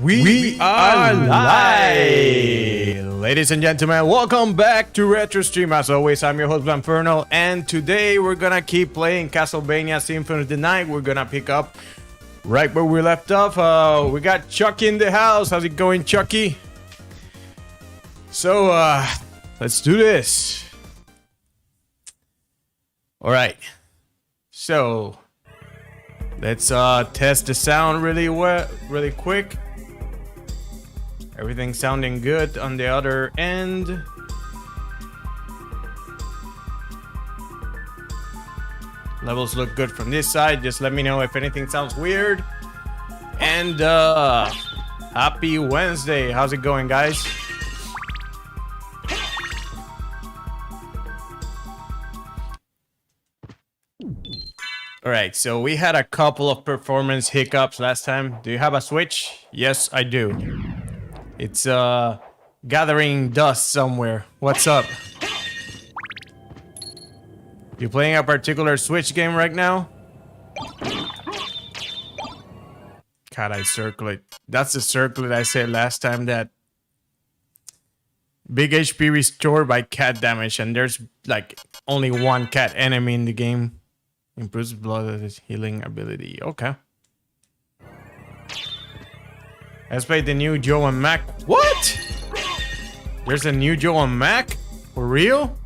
We are live! Ladies and gentlemen, welcome back to Retro Stream. As always, I'm your host, Infernal, and today we're gonna keep playing Castlevania Symphony of the Night. We're gonna pick up right where we left off. We got Chucky in the house. How's it going, Chucky? So, let's do this. Alright. So, let's test the sound really quick. Everything sounding good on the other end. Levels look good from this side. Just let me know if anything sounds weird. And happy Wednesday. How's it going, guys? All right, so we had a couple of performance hiccups last time. Do you have a Switch? Yes, I do. It's gathering dust somewhere. What's up? You playing a particular Switch game right now? God, I circle it. That's the circlet I said last time, that big HP restored by cat damage, and there's like only one cat enemy in the game. Improves blood healing ability. Okay. Let's play the new Joe and Mac. What? There's a new Joe and Mac? For real?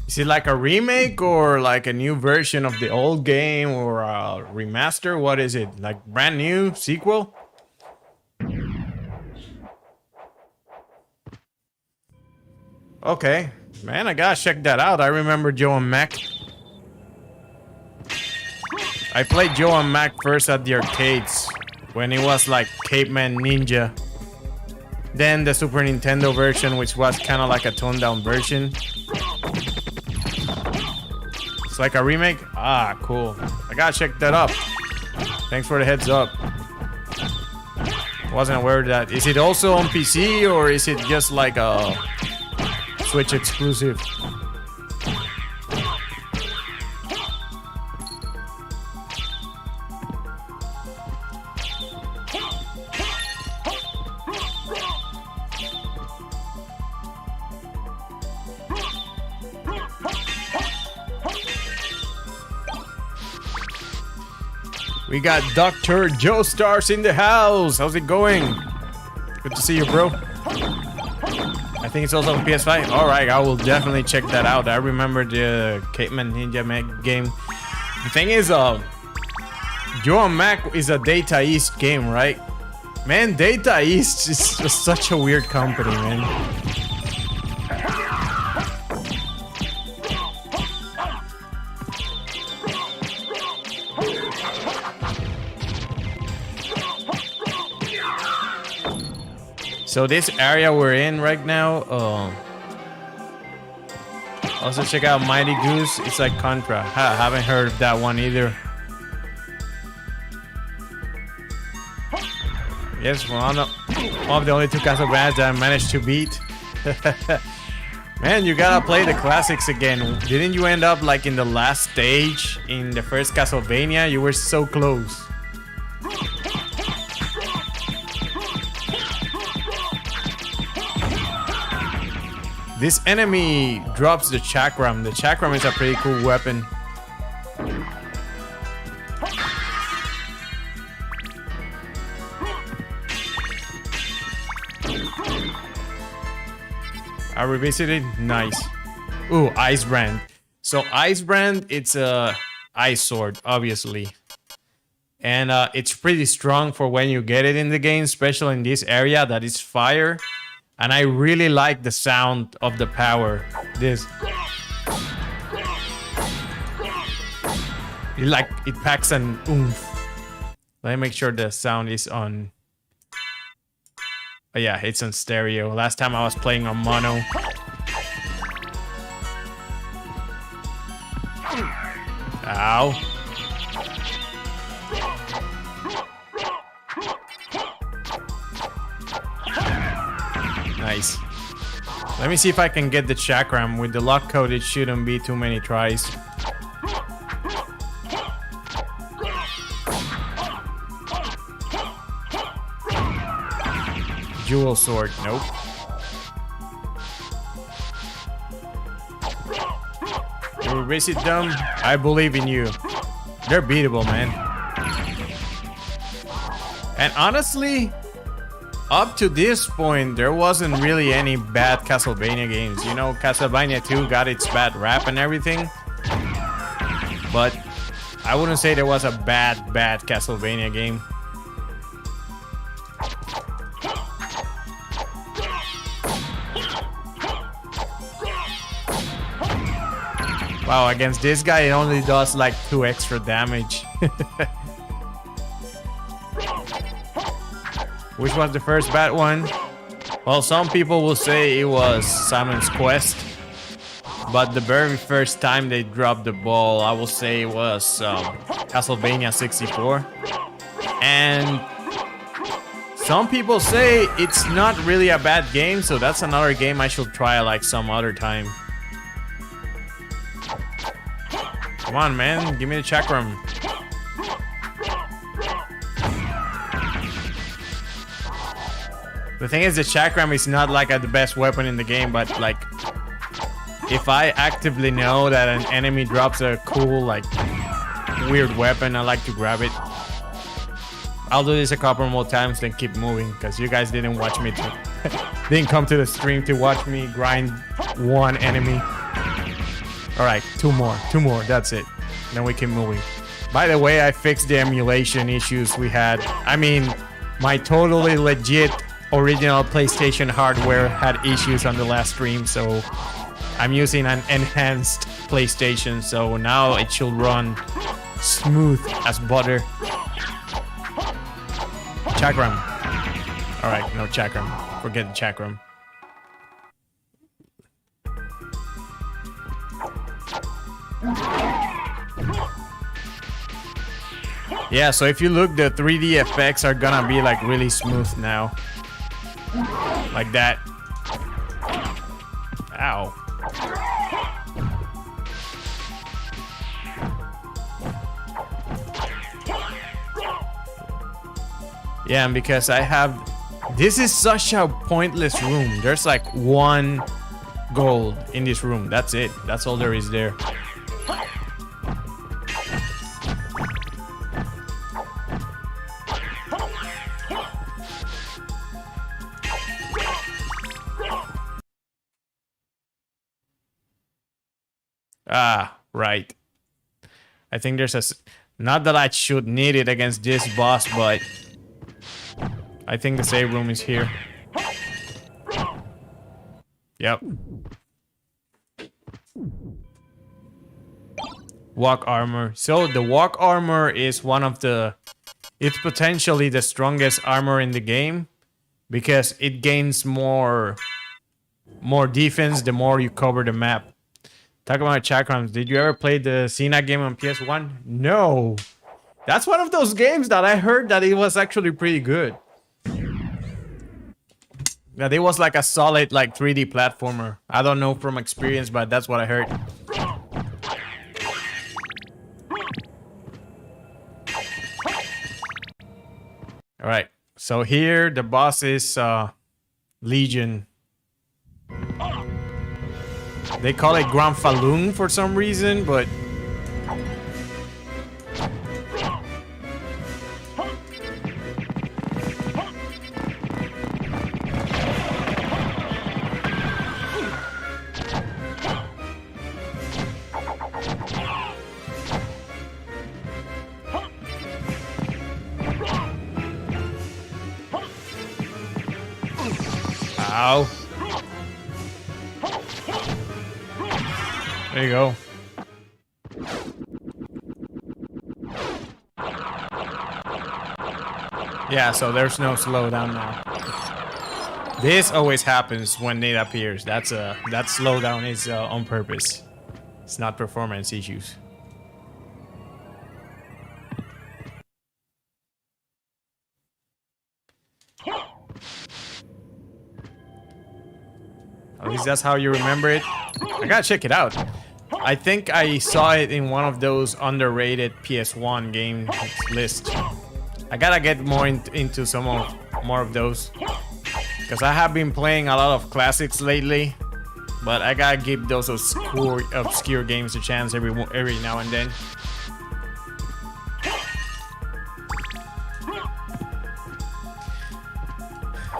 Is it like a remake or like a new version of the old game or a remaster? What is it? Like brand new sequel? Okay. Man, I gotta check that out. I remember Joe and Mac. I played Joe and Mac first at the arcades when it was like Caveman Ninja. Then the Super Nintendo version, which was kind of like a toned down version. It's like a remake? Ah, cool. I gotta check that up. Thanks for the heads up. Wasn't aware of that. Is it also on PC or is it just like a Switch exclusive? We got Dr. Joe Stars in the house. How's it going? Good to see you, bro. I think it's also on PS5. Alright, I will definitely check that out. I remember the Caveman Ninja Mac game. The thing is, Joe and Mac is a Data East game, right? Man, Data East is just such a weird company, man. So this area we're in right now, also check out Mighty Goose. It's like Contra. I haven't heard of that one either. Yes, one of the only two Castlevanias that I managed to beat. Man, you gotta play the classics again. Didn't you end up like in the last stage in the first Castlevania? You were so close. This enemy drops the chakram. The chakram is a pretty cool weapon. I revisited. Nice. Ooh, Ice Brand. So Ice Brand, it's a ice sword, obviously. And it's pretty strong for when you get it in the game, especially in this area that is fire. And I really like the sound of the power. This. It packs an oomph. Let me make sure the sound is on. Oh yeah, it's on stereo. Last time I was playing on mono. Ow. Nice. Let me see if I can get the chakram. With the lock code, it shouldn't be too many tries. Jewel sword. Nope. You visit them. I believe in you. They're beatable, man. And honestly, up to this point, there wasn't really any bad Castlevania games. You know, Castlevania 2 got its bad rap and everything. But I wouldn't say there was a bad Castlevania game. Wow, against this guy, it only does like 2 extra damage. Which was the first bad one? Well, some people will say it was Simon's Quest. But the very first time they dropped the ball, I will say it was Castlevania 64. And some people say it's not really a bad game, so that's another game I should try like some other time. Come on, man, give me the chakram. The thing is, the chakram is not like the best weapon in the game, but like if I actively know that an enemy drops a cool, like, weird weapon, I like to grab it. I'll do this a couple more times, then keep moving, because you guys didn't watch me didn't come to the stream to watch me grind one enemy. Alright, two more, that's it. Then we keep moving. By the way, I fixed the emulation issues we had. I mean, my totally legit original PlayStation hardware had issues on the last stream, so I'm using an enhanced PlayStation, so now it should run smooth as butter. Chakram. Alright, no chakram. Forget the chakram. Yeah, so if you look, the 3D effects are gonna be like really smooth now. Like that. Ow. Yeah, and because I have... This is such a pointless room. There's like 1 gold in this room. That's it. That's all there is there. Ah, right. I think there's a... Not that I should need it against this boss, but... I think the save room is here. Yep. Walk armor. So the walk armor is one of the... It's potentially the strongest armor in the game. Because it gains more defense the more you cover the map. Talk about chakrams. Did you ever play the Cena game on PS1? No. That's one of those games that I heard that it was actually pretty good. Yeah, it was like a solid like 3D platformer. I don't know from experience, but that's what I heard. All right. So here the boss is Legion. They call it Grand Falloon for some reason, but ow. There you go. Yeah, so there's no slowdown now. This always happens when it appears. That slowdown is on purpose. It's not performance issues. At least that's how you remember it. I gotta check it out. I think I saw it in one of those underrated PS1 game list. I gotta get more into some more of those. Because I have been playing a lot of classics lately, but I gotta give those obscure games a chance every now and then.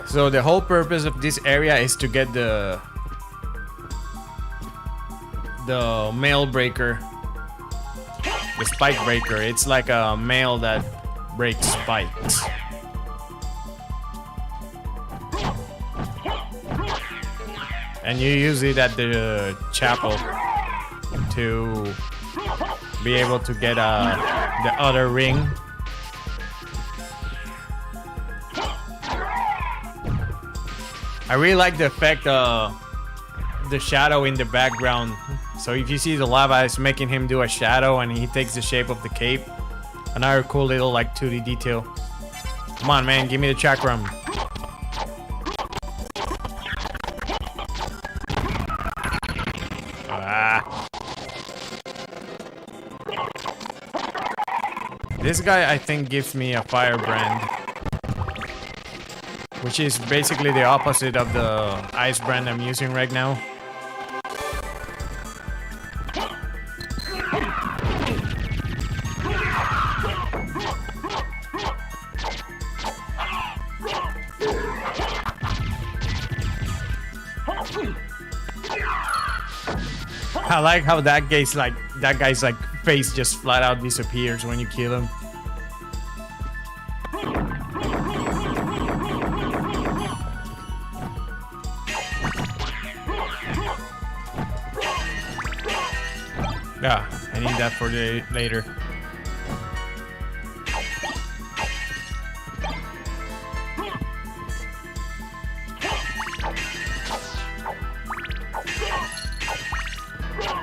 So the whole purpose of this area is to get the mail breaker, the spike breaker. It's like a mail that breaks spikes. And you use it at the chapel to be able to get the other ring. I really like the effect of the shadow in the background. So if you see the lava, it's making him do a shadow and he takes the shape of the cape. Another cool little like 2D detail. Come on, man, give me the chakram. This guy, I think, gives me a firebrand, which is basically the opposite of the ice brand I'm using right now. I like how that guy's like face just flat out disappears when you kill him. Yeah, I need that for later.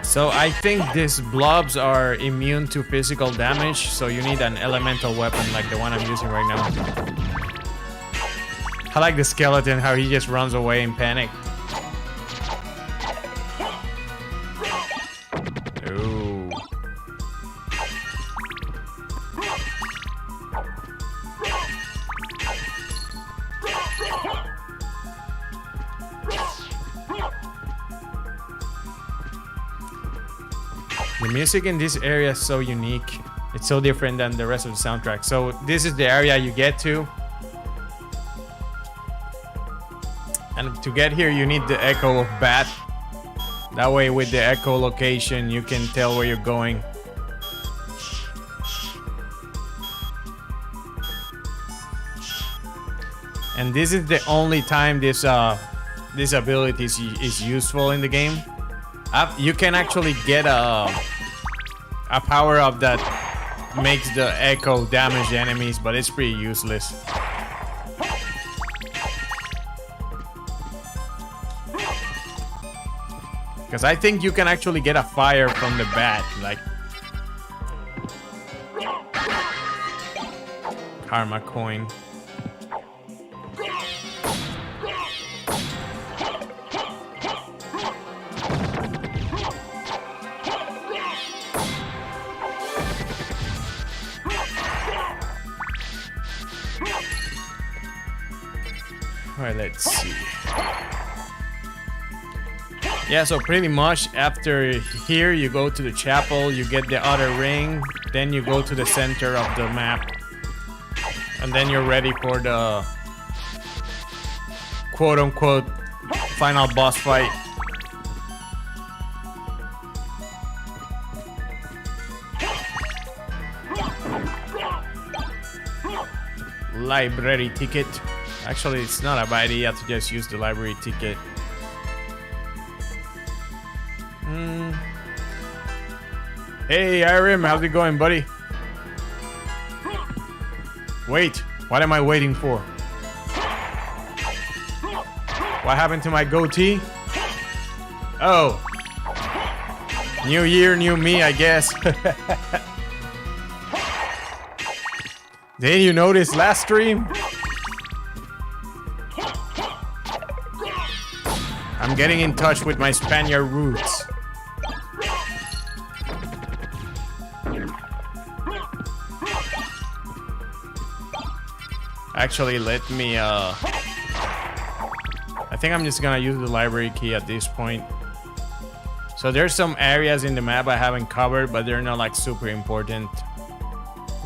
So I think these blobs are immune to physical damage, so you need an elemental weapon like the one I'm using right now. I like the skeleton, how he just runs away in panic. Ooh. The music in this area is so unique. It's so different than the rest of the soundtrack. So this is the area you get to. And to get here, you need the echo of Bat. That way with the echo location, you can tell where you're going. And this is the only time this ability is useful in the game. You can actually get a power-up that makes the echo damage the enemies, but it's pretty useless. Because I think you can actually get a fire from the bat, like karma coin. Alright, let's see. Yeah, so pretty much after here, you go to the chapel, you get the other ring, then you go to the center of the map. And then you're ready for the quote-unquote final boss fight. Library ticket. Actually, it's not a bad idea to just use the library ticket. Hey, Arim, how's it going, buddy? Wait, what am I waiting for? What happened to my goatee? Oh. New year, new me, I guess. Didn't you notice last stream? I'm getting in touch with my Spaniard roots. Actually, let me think I'm just gonna use the library key at this point. So there's some areas in the map I haven't covered, but they're not like super important.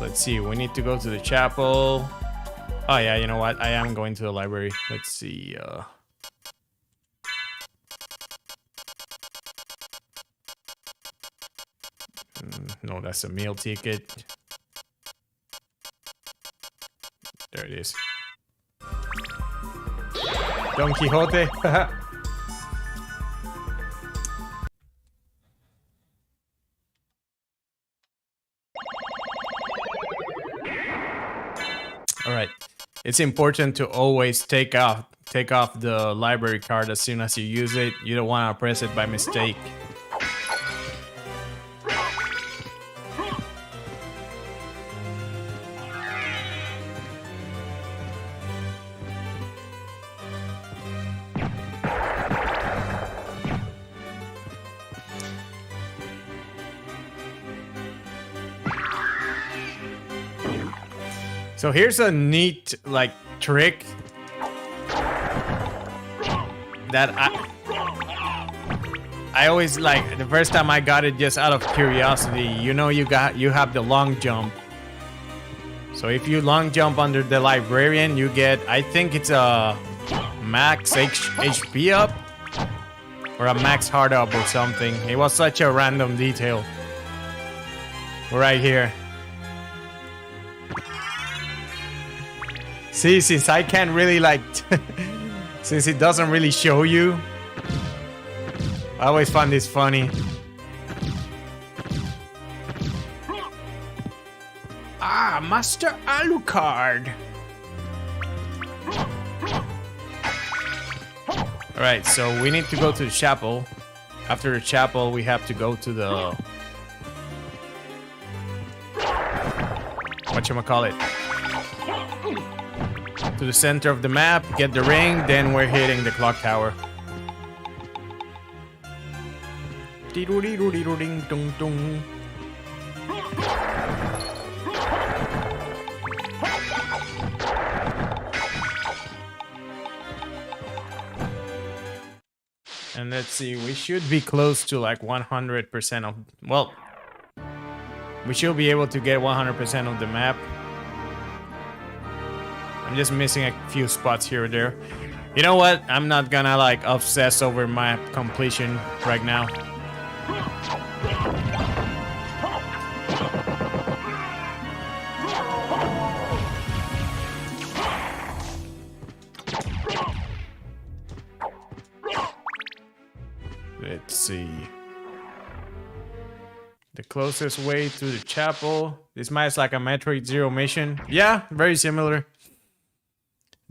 Let's see, we need to go to the chapel. Oh yeah, you know what? I am going to the library. Let's see. No, that's a meal ticket. There it is. Don Quixote. All right. It's important to always take off the library card as soon as you use it. You don't want to press it by mistake. So here's a neat like trick that I always like. The first time I got it just out of curiosity, you know, you have the long jump. So if you long jump under the librarian, you get, I think it's a max HP up or a max heart up or something. It was such a random detail right here. See, since I can't really like, since it doesn't really show you, I always find this funny. Ah, Master Alucard. Alright, so we need to go to the chapel. After the chapel, we have to go to the... whatchamacallit? To the center of the map, get the ring, then we're hitting the clock tower. And let's see, we should be close to like 100% of, well, we should be able to get 100% of the map. I'm just missing a few spots here or there. You know what? I'm not gonna like obsess over map completion right now. Let's see. The closest way to the chapel. This might like a Metroid Zero mission. Yeah, very similar.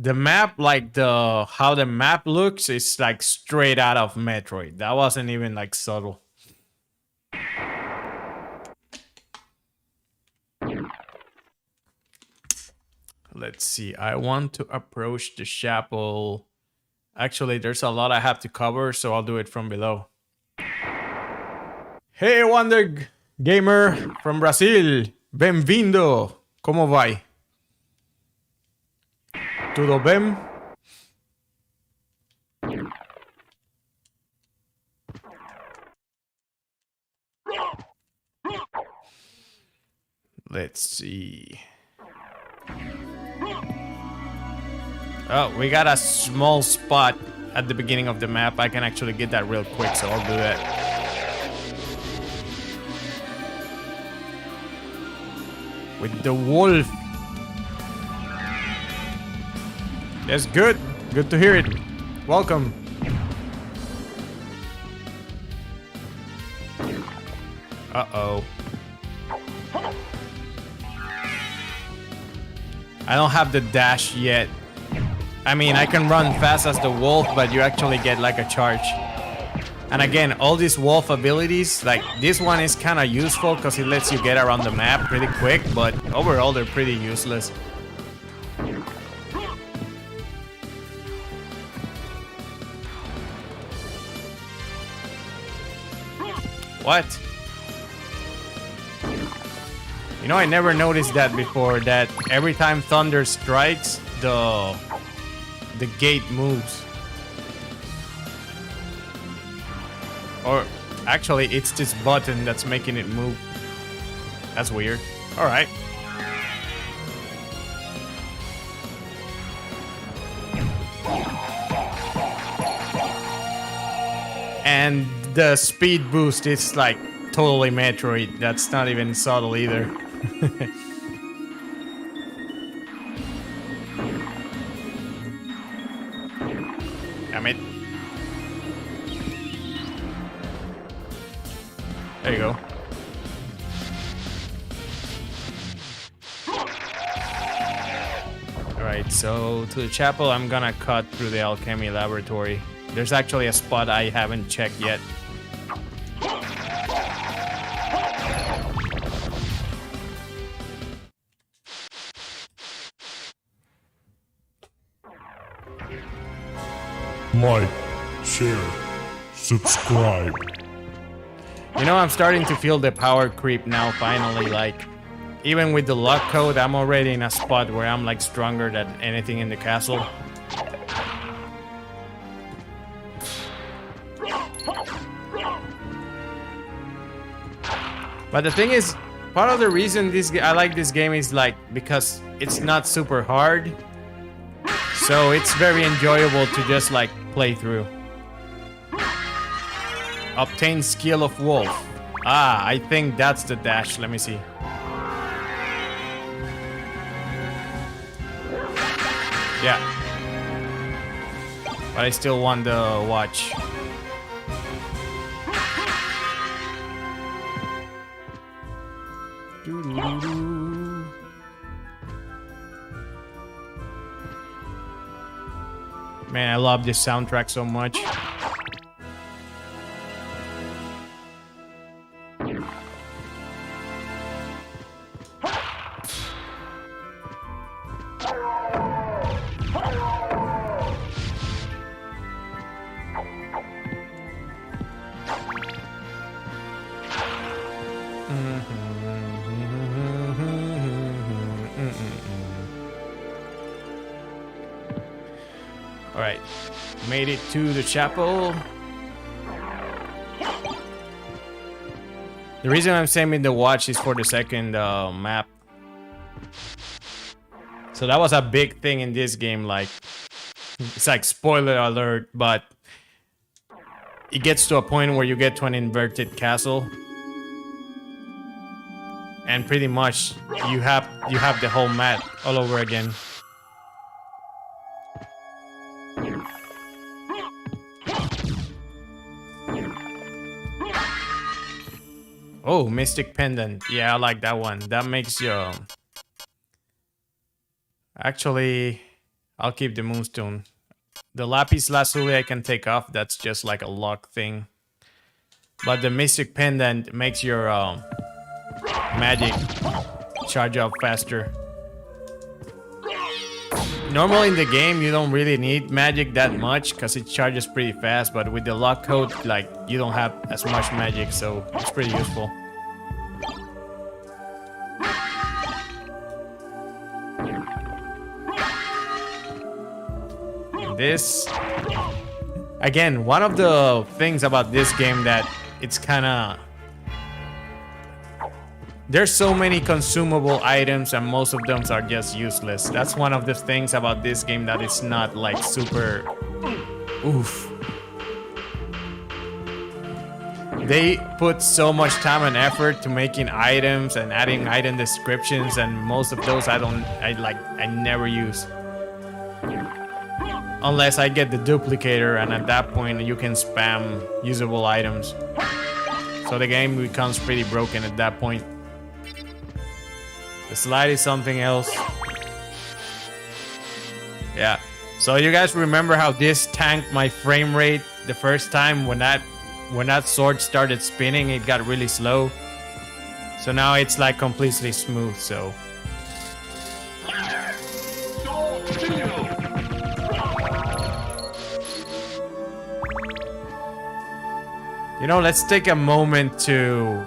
The map, like how the map looks, is like straight out of Metroid. That wasn't even like subtle. Let's see. I want to approach the chapel. Actually, there's a lot I have to cover, so I'll do it from below. Hey, Wonder Gamer from Brazil. Bem-vindo. Como vai? Tudo bem? Let's see. Oh, we got a small spot at the beginning of the map. I can actually get that real quick, so I'll do that. With the wolf. That's good. Good to hear it. Welcome. Uh-oh. I don't have the dash yet. I mean, I can run fast as the wolf, but you actually get like a charge. And again, all these wolf abilities, like this one is kind of useful because it lets you get around the map pretty quick, but overall they're pretty useless. What? You know, I never noticed that before, that every time thunder strikes, the gate moves. Or actually, it's this button that's making it move. That's weird. All right. And the speed boost is like totally Metroid. That's not even subtle either. Damn it. There you go. Alright, so to the chapel, I'm gonna cut through the alchemy laboratory. There's actually a spot I haven't checked yet. Like, share, subscribe. You know, I'm starting to feel the power creep now, finally. Like, even with the luck code, I'm already in a spot where I'm like stronger than anything in the castle. But the thing is, part of the reason I like this game is like because it's not super hard. So it's very enjoyable to just like play through. Obtain skill of wolf. Ah, I think that's the dash. Let me see. Yeah. But I still want the watch. Man, I love this soundtrack so much. Alright, made it to the chapel. The reason I'm saving the watch is for the second map. So that was a big thing in this game, like, it's like spoiler alert, but it gets to a point where you get to an inverted castle. And pretty much you have the whole map all over again. Oh, Mystic Pendant. Yeah, I like that one. That makes you... Actually, I'll keep the Moonstone. The Lapis Lazuli I can take off. That's just like a luck thing. But the Mystic Pendant makes your magic charge up faster. Normally in the game, you don't really need magic that much because it charges pretty fast, but with the luck code, like, you don't have as much magic, so it's pretty useful. And this, again, one of the things about this game that it's kind of... There's so many consumable items and most of them are just useless. That's one of the things about this game that it's not like super... Oof. They put so much time and effort to making items and adding item descriptions, and most of those I never use. Unless I get the duplicator, and at that point you can spam usable items. So the game becomes pretty broken at that point. The slide is something else. Yeah. So you guys remember how this tanked my frame rate the first time when that sword started spinning, it got really slow. So now it's like completely smooth, so. You know, let's take a moment to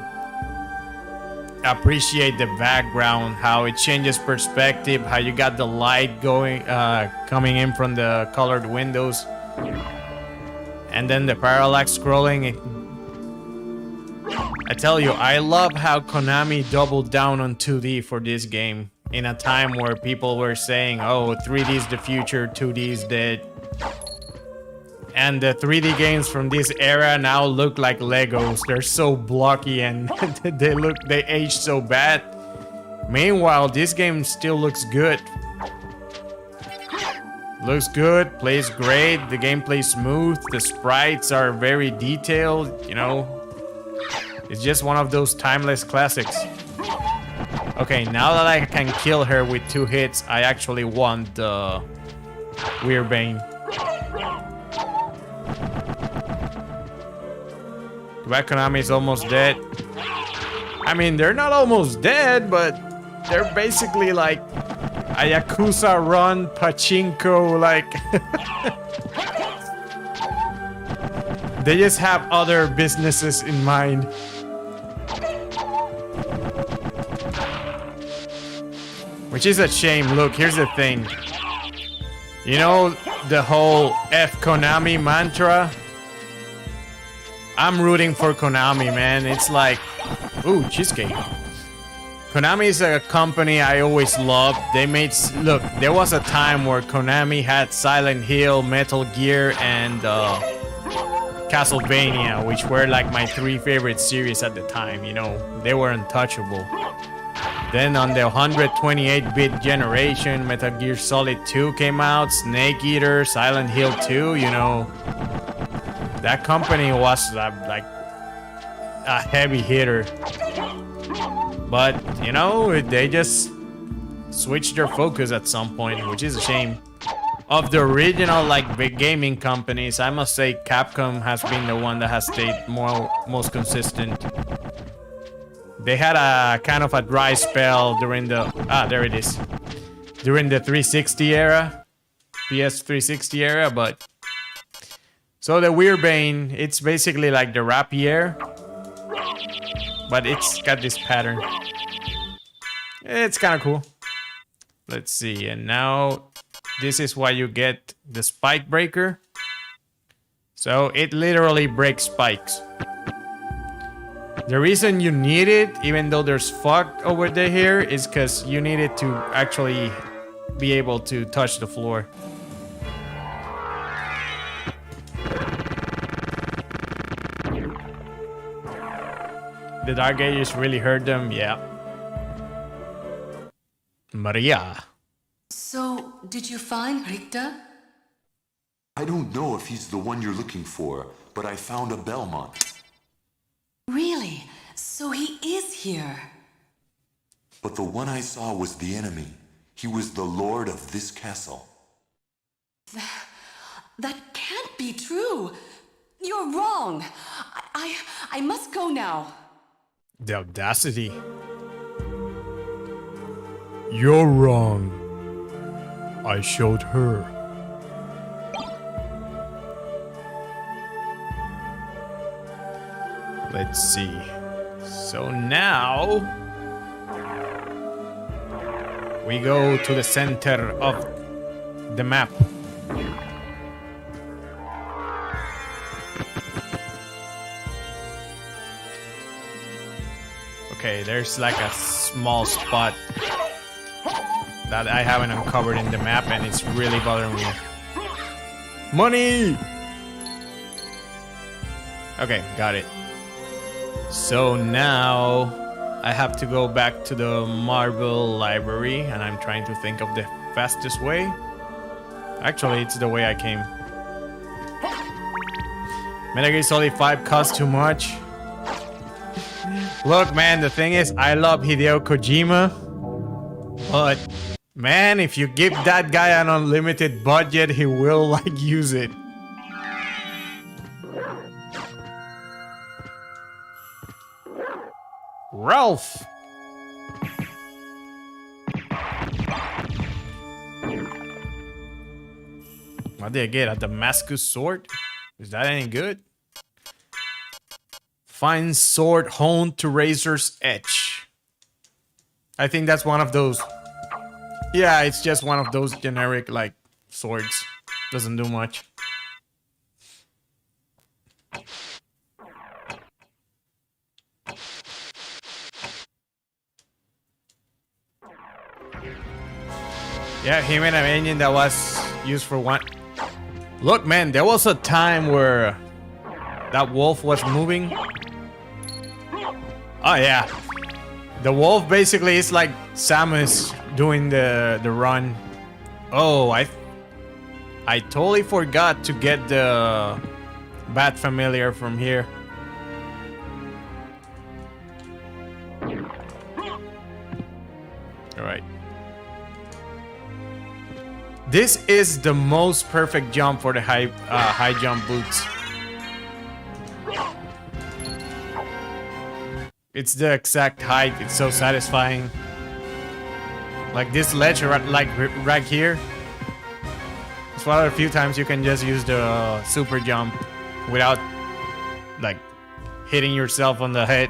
appreciate the background, how it changes perspective, how you got the light going, coming in from the colored windows, and then the parallax scrolling. I tell you, I love how Konami doubled down on 2D for this game. In a time where people were saying, oh, 3D is the future, 2D is dead. And the 3D games from this era now look like Legos. They're so blocky and they age so bad. Meanwhile, this game still looks good. Looks good, plays great, the gameplay's smooth, the sprites are very detailed, you know. It's just one of those timeless classics. Okay, now that I can kill her with 2 hits, I actually want the Weird Bane. Konami is almost dead. I mean, they're not almost dead, but they're basically like a Yakuza run pachinko, like they just have other businesses in mind. Which is a shame. Look, here's the thing. You know the whole F Konami mantra? I'm rooting for Konami, man. It's like, ooh, cheesecake. Konami is a company I always loved. They made, look, there was a time where Konami had Silent Hill, Metal Gear, and Castlevania, which were like my 3 favorite series at the time, you know. They were untouchable. Then on the 128-bit generation, Metal Gear Solid 2 came out, Snake Eater, Silent Hill 2, you know. That company was like a heavy hitter. But, you know, they just switched their focus at some point, which is a shame. Of the original, like, big gaming companies, I must say Capcom has been the one that has stayed most consistent. They had a kind of a dry spell during the... there it is. During the 360 era. PS 360 era, but... So the Weird Bane, it's basically like the rapier. But it's got this pattern. It's kind of cool. Let's see, and now... This is why you get the spike breaker. So it literally breaks spikes. The reason you need it, even though there's fog over there here, is because you need it to actually be able to touch the floor. The Dark Ages really hurt them, yeah. Maria. So, did you find Richter? I don't know if he's the one you're looking for, but I found a Belmont. Really? So he is here? But the one I saw was the enemy. He was the lord of this castle. That can't be true. You're wrong. I must go now. The audacity. You're wrong. I showed her. Let's see. So now we go to the center of the map. Okay, there's like a small spot that I haven't uncovered in the map and it's really bothering me. Money! Okay, got it. So now I have to go back to the Marble Library and I'm trying to think of the fastest way. Actually, it's the way I came. Metal Gear Solid 5 costs too much. Look, man, the thing is, I love Hideo Kojima, but man, if you give that guy an unlimited budget, he will like use it. Ralph. What did I get? A Damascus sword? Is that any good? Fine sword honed to razor's edge. I think that's one of those. Yeah, it's just one of those generic like swords. Doesn't do much. Yeah, he made an engine that was used for one. Look, man, there was a time where that wolf was moving. Oh yeah, the wolf basically is like Samus doing the run. Oh, I totally forgot to get the bat familiar from here. All right. This is the most perfect jump for the high jump boots. It's the exact height. It's so satisfying. Like this ledge, right here. It's one of the few times you can just use the super jump without like hitting yourself on the head.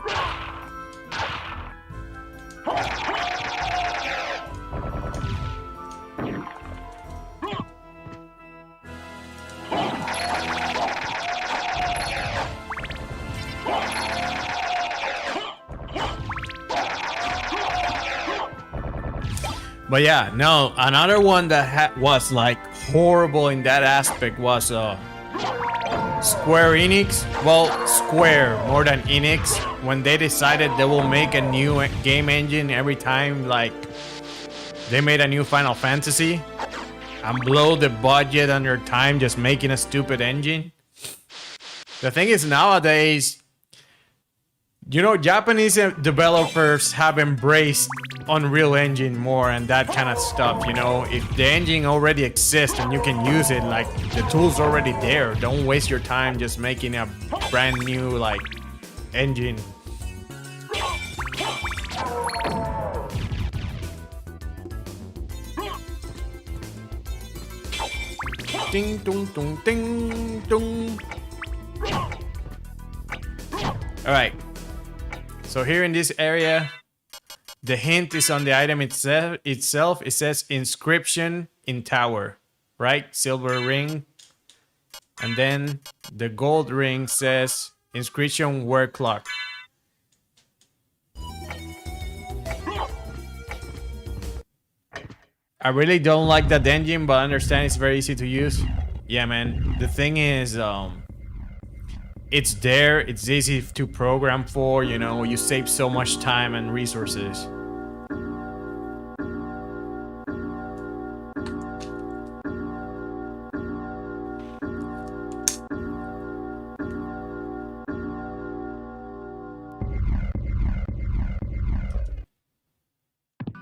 But yeah, no, another one that was like horrible in that aspect was Square Enix. Well, Square more than Enix, when they decided they will make a new game engine every time like they made a new Final Fantasy and blow the budget and their time just making a stupid engine. The thing is, nowadays, you know, Japanese developers have embraced Unreal Engine more and that kind of stuff, you know. If the engine already exists and you can use it, like the tool's already there. Don't waste your time just making a brand new like engine. Ding dong dong ding dong. All right. So here in this area, the hint is on the item itself. It says inscription in tower, right? Silver ring. And then the gold ring says inscription where clock. I really don't like that engine, but I understand it's very easy to use. Yeah, man. The thing is, it's there, it's easy to program for, you know, you save so much time and resources.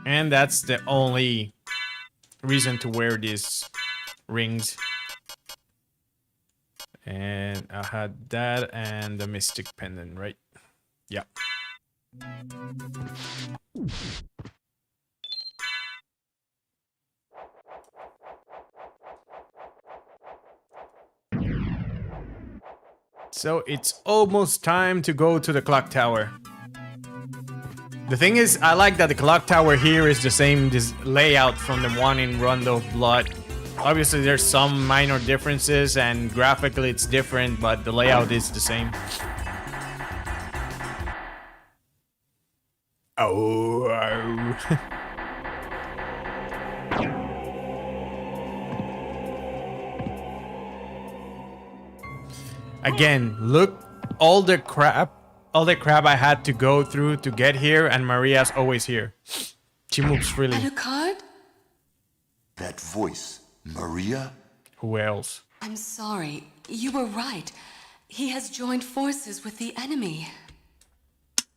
And that's the only reason to wear these rings. And I had that and the mystic pendant, right? Yeah. So it's almost time to go to the clock tower. The thing is, I like that the clock tower here is the same layout from the one in Rondo of Blood. Obviously, there's some minor differences, and graphically it's different, but the layout is the same. Oh. Again, look, all the crap I had to go through to get here, and Maria's always here. She moves freely. And a card? That voice, Maria? Who else? I'm sorry. You were right. He has joined forces with the enemy.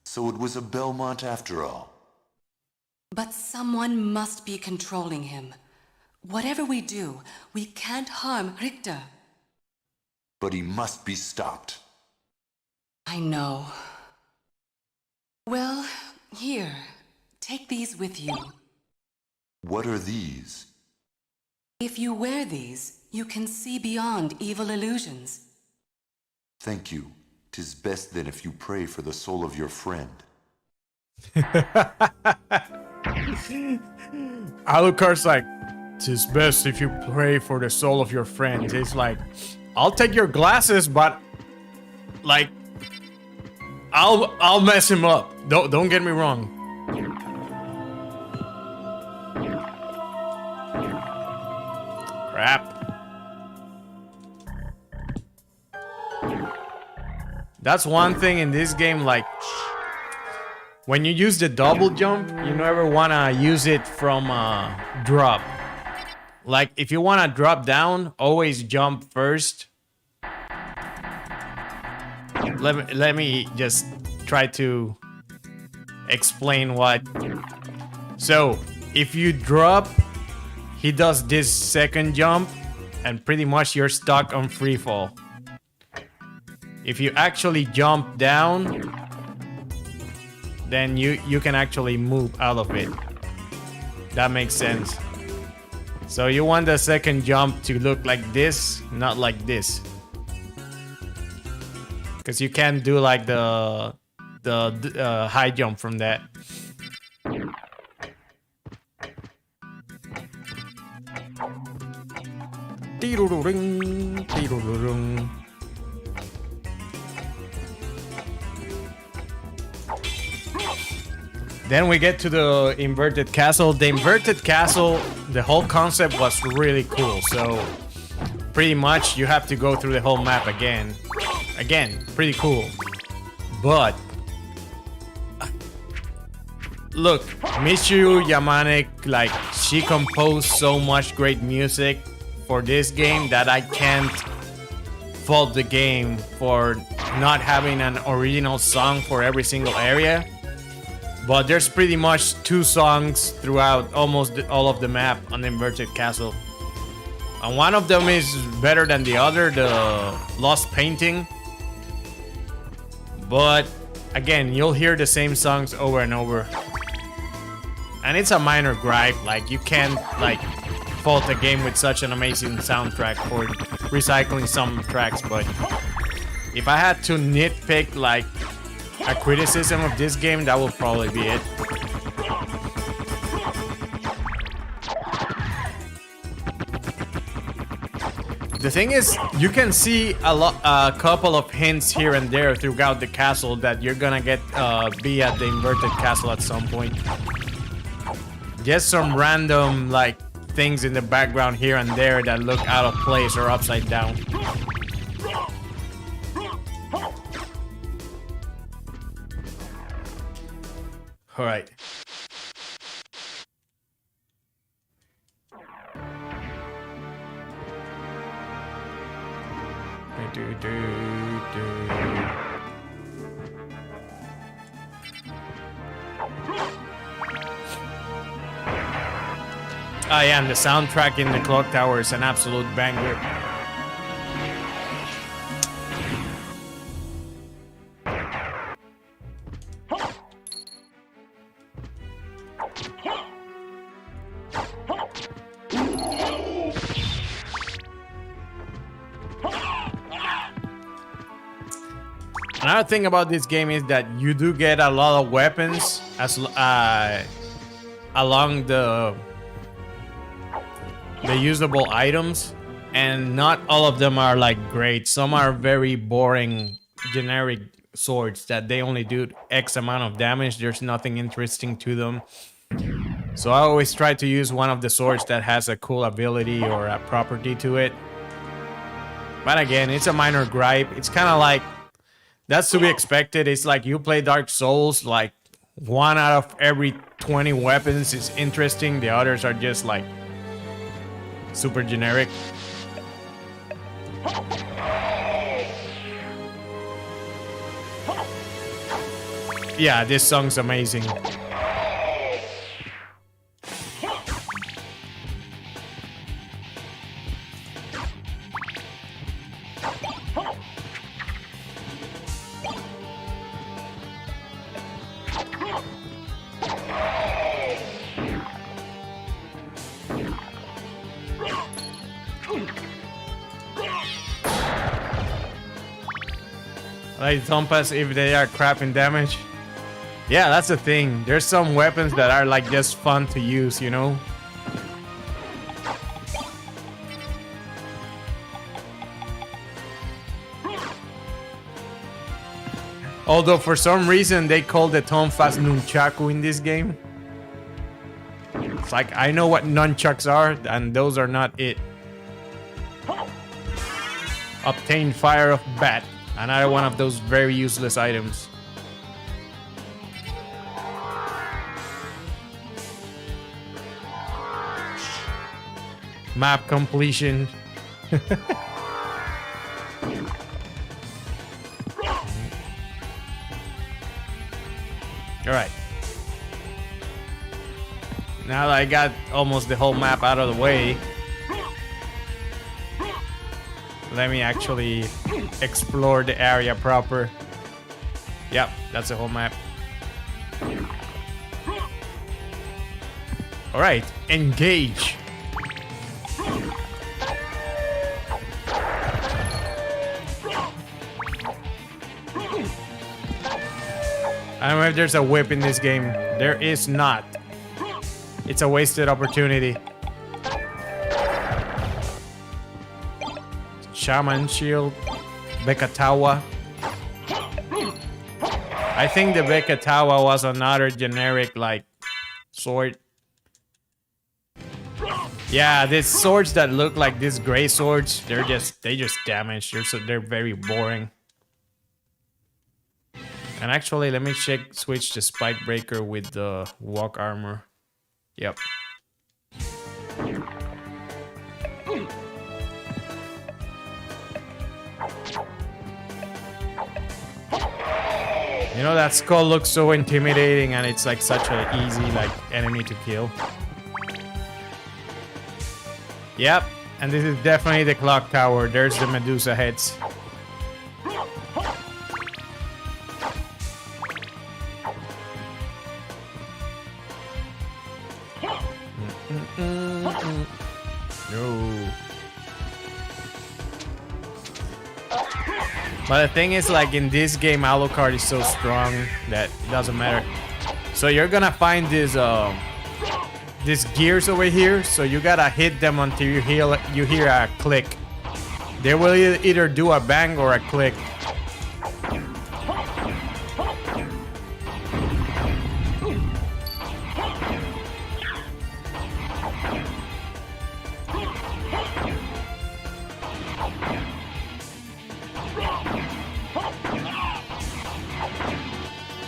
So it was a Belmont after all. But someone must be controlling him. Whatever we do, we can't harm Richter. But he must be stopped. I know. Well, here. Take these with you. What are these? If you wear these, you can see beyond evil illusions. Thank you. 'Tis best then if you pray for the soul of your friend. Alucard's like, "'Tis best if you pray for the soul of your friend." It's like, I'll take your glasses, but like, I'll mess him up. Don't get me wrong. That's one thing in this game, like when you use the double jump, you never wanna use it from drop. Like if you wanna drop down, always jump first. Let me just try to explain what. So if you drop, he does this second jump, and pretty much you're stuck on free fall. If you actually jump down, then you can actually move out of it. That makes sense. So you want the second jump to look like this, not like this. Because you can't do like the high jump from that. Then we get to the inverted castle. The inverted castle, the whole concept was really cool. So pretty much you have to go through the whole map again. Again, pretty cool. But look, Michiru Yamane, like, she composed so much great music for this game that I can't fault the game for not having an original song for every single area. But there's pretty much 2 songs throughout almost all of the map on the inverted castle. And one of them is better than the other, the Lost Painting. But again, you'll hear the same songs over and over. And it's a minor gripe, like you can't like fault a game with such an amazing soundtrack for recycling some tracks. But if I had to nitpick like a criticism of this game, that would probably be it. The thing is, you can see a couple of hints here and there throughout the castle that you're gonna be at the inverted castle at some point. Just some random like things in the background here and there that look out of place or upside down. All right. I am the soundtrack in the clock tower is an absolute banger. Another thing about this game is that you do get a lot of weapons as along the usable items, and not all of them are like great. Some are very boring generic swords that they only do X amount of damage. There's nothing interesting to them. So I always try to use one of the swords that has a cool ability or a property to it. But again, it's a minor gripe. It's kind of like, that's to be expected. It's like you play Dark Souls, like 1 out of every 20 weapons is interesting. The others are just like super generic. Yeah, this song's amazing. Like Tompas, if they are crap in damage. Yeah, that's the thing. There's some weapons that are like just fun to use, you know? Although for some reason they call the Tonfas Nunchaku in this game. It's like, I know what nunchucks are, and those are not it. Obtain Fire of Bat. Another one of those very useless items. Map completion. All right. Now that I got almost the whole map out of the way, let me actually explore the area proper. Yep, that's the whole map. All right, engage. I don't know if there's a whip in this game. There is not. It's a wasted opportunity. Shaman Shield. Bekatawa. I think the Bekatawa was another generic, like, sword. Yeah, these swords that look like these gray swords, they just damage. They're very boring. And actually, let me switch the spike breaker with the walk armor. Yep. You know, that skull looks so intimidating, and it's like such an easy like enemy to kill. Yep, and this is definitely the clock tower. There's the Medusa heads. No. But the thing is, like, in this game, Alucard is so strong that it doesn't matter. So you're gonna find these gears over here. So you gotta hit them until you hear a click. They will either do a bang or a click.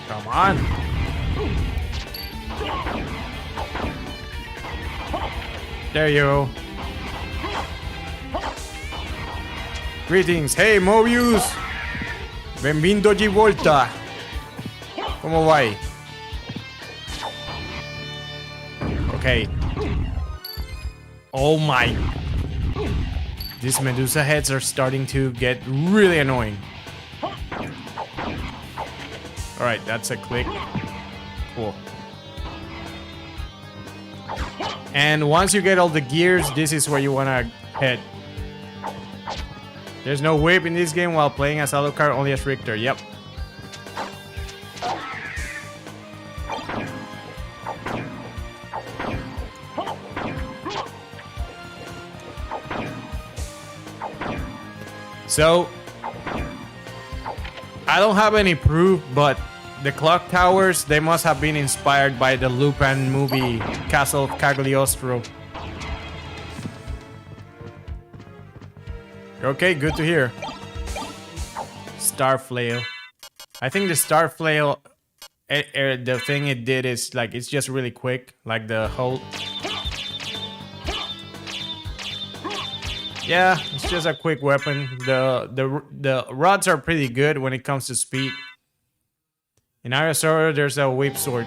Come on. There you go. Greetings. Hey, Mobius. Benvindo de volta. ¿Cómo va? Okay. Oh my. These Medusa heads are starting to get really annoying. Alright, that's a click. Cool. And once you get all the gears, this is where you want to head. There's no whip in this game while playing as Alucard, only as Richter. Yep. So, I don't have any proof, but the clock towers, they must have been inspired by the Lupin movie, Castle of Cagliostro. Okay, good to hear. Star Flail. I think the Star Flail, the thing it did is, like, it's just really quick. Like the whole... Yeah, it's just a quick weapon. The rods are pretty good when it comes to speed. In Aerosaur, there's a whip sword.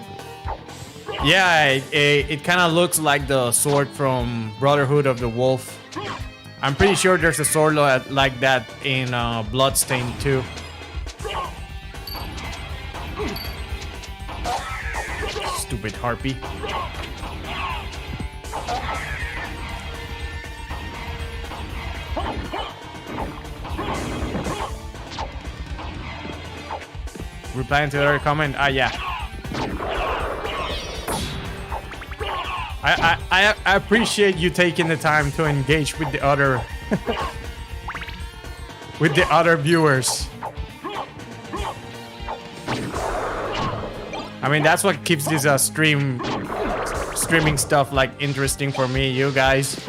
Yeah, it kind of looks like the sword from Brotherhood of the Wolf. I'm pretty sure there's a sword like that in Bloodstained too. Stupid harpy. Replying to the other comment. Yeah. I appreciate you taking the time to engage with the other with the other viewers. I mean, that's what keeps this streaming stuff like interesting for me, you guys.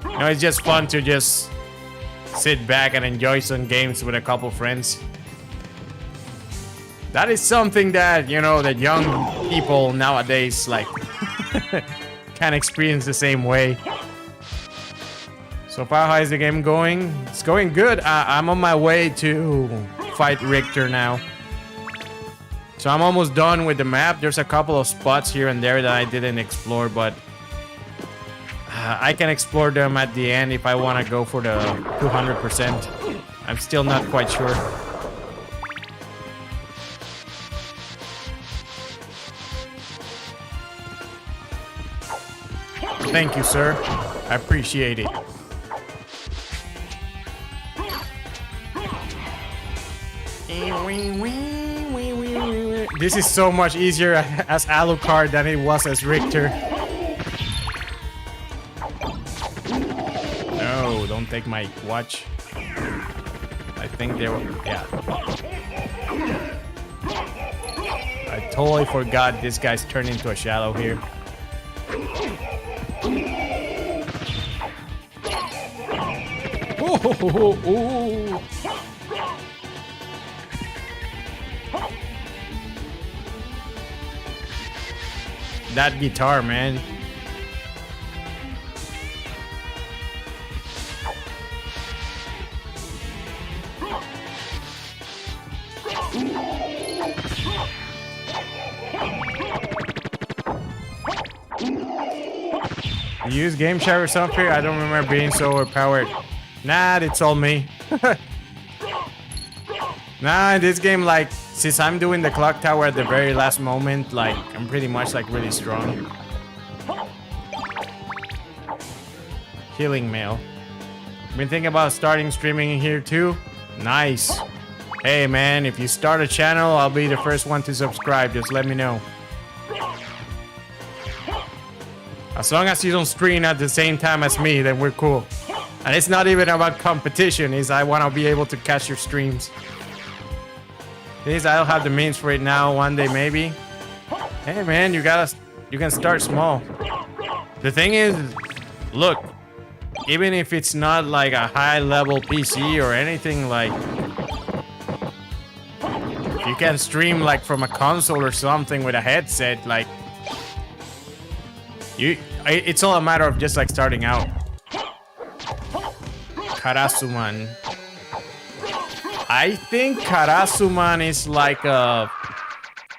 You know, it's just fun to just sit back and enjoy some games with a couple friends. That is something that, you know, that young people nowadays like can experience the same way. So far, how is the game going? It's going good. I'm on my way to fight Richter now. So I'm almost done with the map. There's a couple of spots here and there that I didn't explore, but I can explore them at the end if I want to go for the 200%. I'm still not quite sure. Thank you, sir. I appreciate it. This is so much easier as Alucard than it was as Richter. No, don't take my watch. I think they were... Yeah. I totally forgot this guy's turned into a shadow here. Ooh. That guitar, man. You use game chat or something? I don't remember being so overpowered. Nah, it's all me. Nah, in this game, like, since I'm doing the clock tower at the very last moment, like, I'm pretty much, like, really strong. Healing mail. Been thinking about starting streaming in here too? Nice. Hey, man, if you start a channel, I'll be the first one to subscribe. Just let me know. As long as you don't stream at the same time as me, then we're cool. And it's not even about competition, it's I want to be able to catch your streams. Things I don't have the means for it now, one day maybe. Hey man, you can start small. The thing is, look, even if it's not like a high level PC or anything, like if you can stream like from a console or something with a headset, like it's all a matter of just like starting out. Karasuman. I think Karasuman is like a...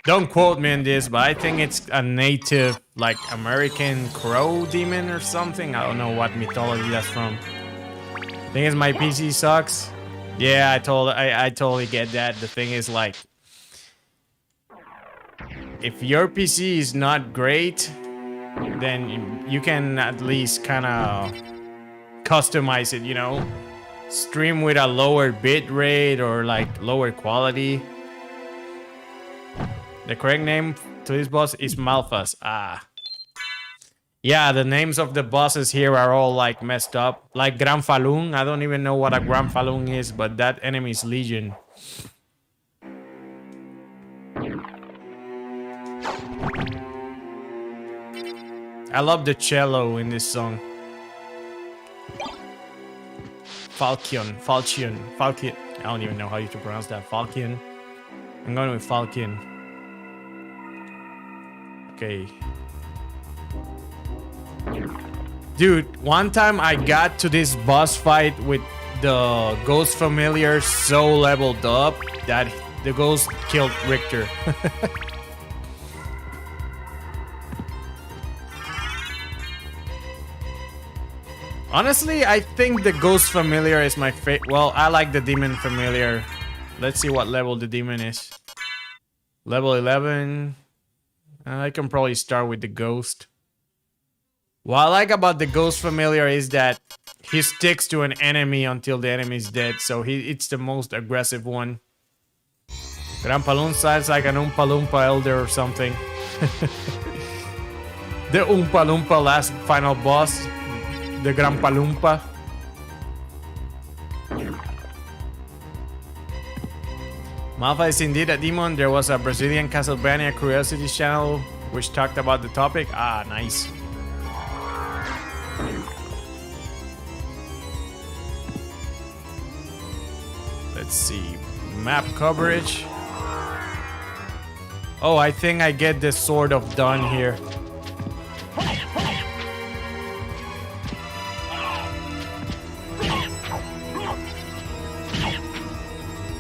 Don't quote me on this, but I think it's a native, like, American crow demon or something. I don't know what mythology that's from. Thing is, my PC sucks. Yeah, I totally get that. The thing is, like, if your PC is not great, then you can at least kind of customize it, you know? Stream with a lower bit rate or like lower quality. The correct name to this boss is Malphas. Ah. Yeah, the names of the bosses here are all like messed up. Like Gran Falun. I don't even know what a Gran Falun is, but that enemy is Legion. I love the cello in this song. Falchion. I don't even know how you to pronounce that. Falchion. I'm going with Falchion. Okay. Dude, one time I got to this boss fight with the ghost familiar so leveled up that the ghost killed Richter. Honestly, I think the Ghost Familiar is my favorite. Well, I like the Demon Familiar. Let's see what level the demon is. Level 11. I can probably start with the Ghost. What I like about the Ghost Familiar is that he sticks to an enemy until the enemy is dead. So it's the most aggressive one. Gran Palun sounds like an Oompa Loompa elder or something. The Oompa Loompa last final boss. The Gran Palumpa. Malphas is indeed a demon. There was a Brazilian Castlevania Curiosities channel which talked about the topic. Ah, nice. Let's see. Map coverage. Oh, I think I get this sort of done here.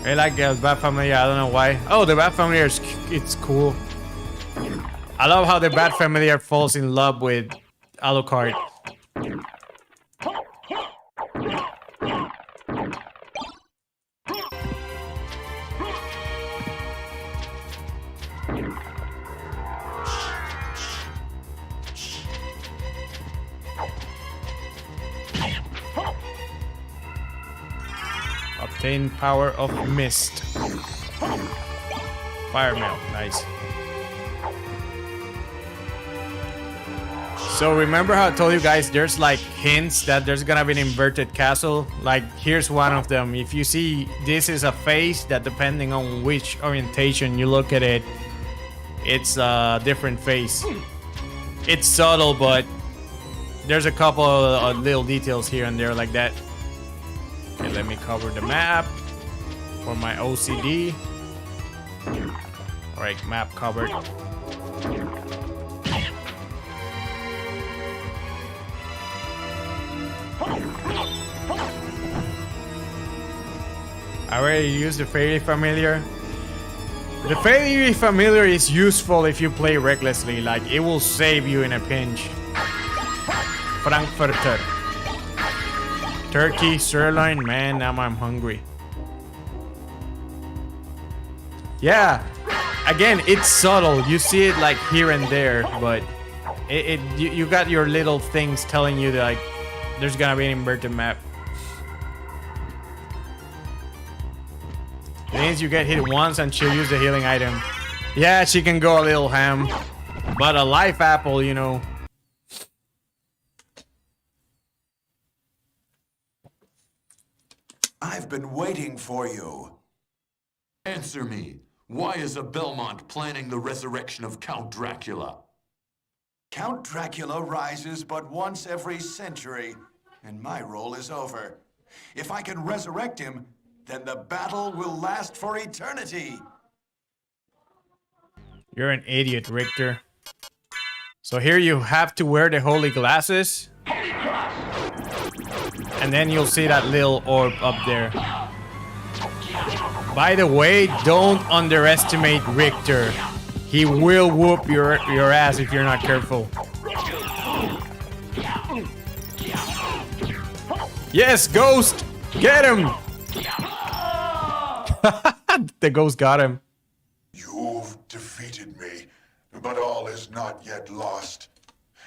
I like the Bat Familiar, I don't know why. Oh, the Bat Familiar, it's cool. I love how the Bat Familiar falls in love with Alucard. Obtain power of mist. Fire mail, nice. So remember how I told you guys there's like hints that there's gonna be an inverted castle? Like here's one of them. If you see this is a face that depending on which orientation you look at it, it's a different face. It's subtle, but there's a couple of little details here and there like that. Okay, let me cover the map for my OCD. Alright, map covered. I already used the Fairy Familiar. The Fairy Familiar is useful if you play recklessly, like it will save you in a pinch. Frankfurter. Turkey, sirloin, man, now I'm hungry. Yeah, again, it's subtle. You see it like here and there, but you got your little things telling you that like there's gonna be an inverted map. It means you get hit once and she'll use the healing item. Yeah, she can go a little ham, but a life apple, you know. I've been waiting for you. Answer me. Why is a Belmont planning the resurrection of Count Dracula? Count Dracula rises but once every century, and my role is over. If I can resurrect him, then the battle will last for eternity. You're an idiot, Richter. So here you have to wear the holy glasses. And then you'll see that little orb up there. By the way, don't underestimate Richter. He will whoop your ass if you're not careful. Yes, Ghost! Get him! The Ghost got him. You've defeated me, but all is not yet lost.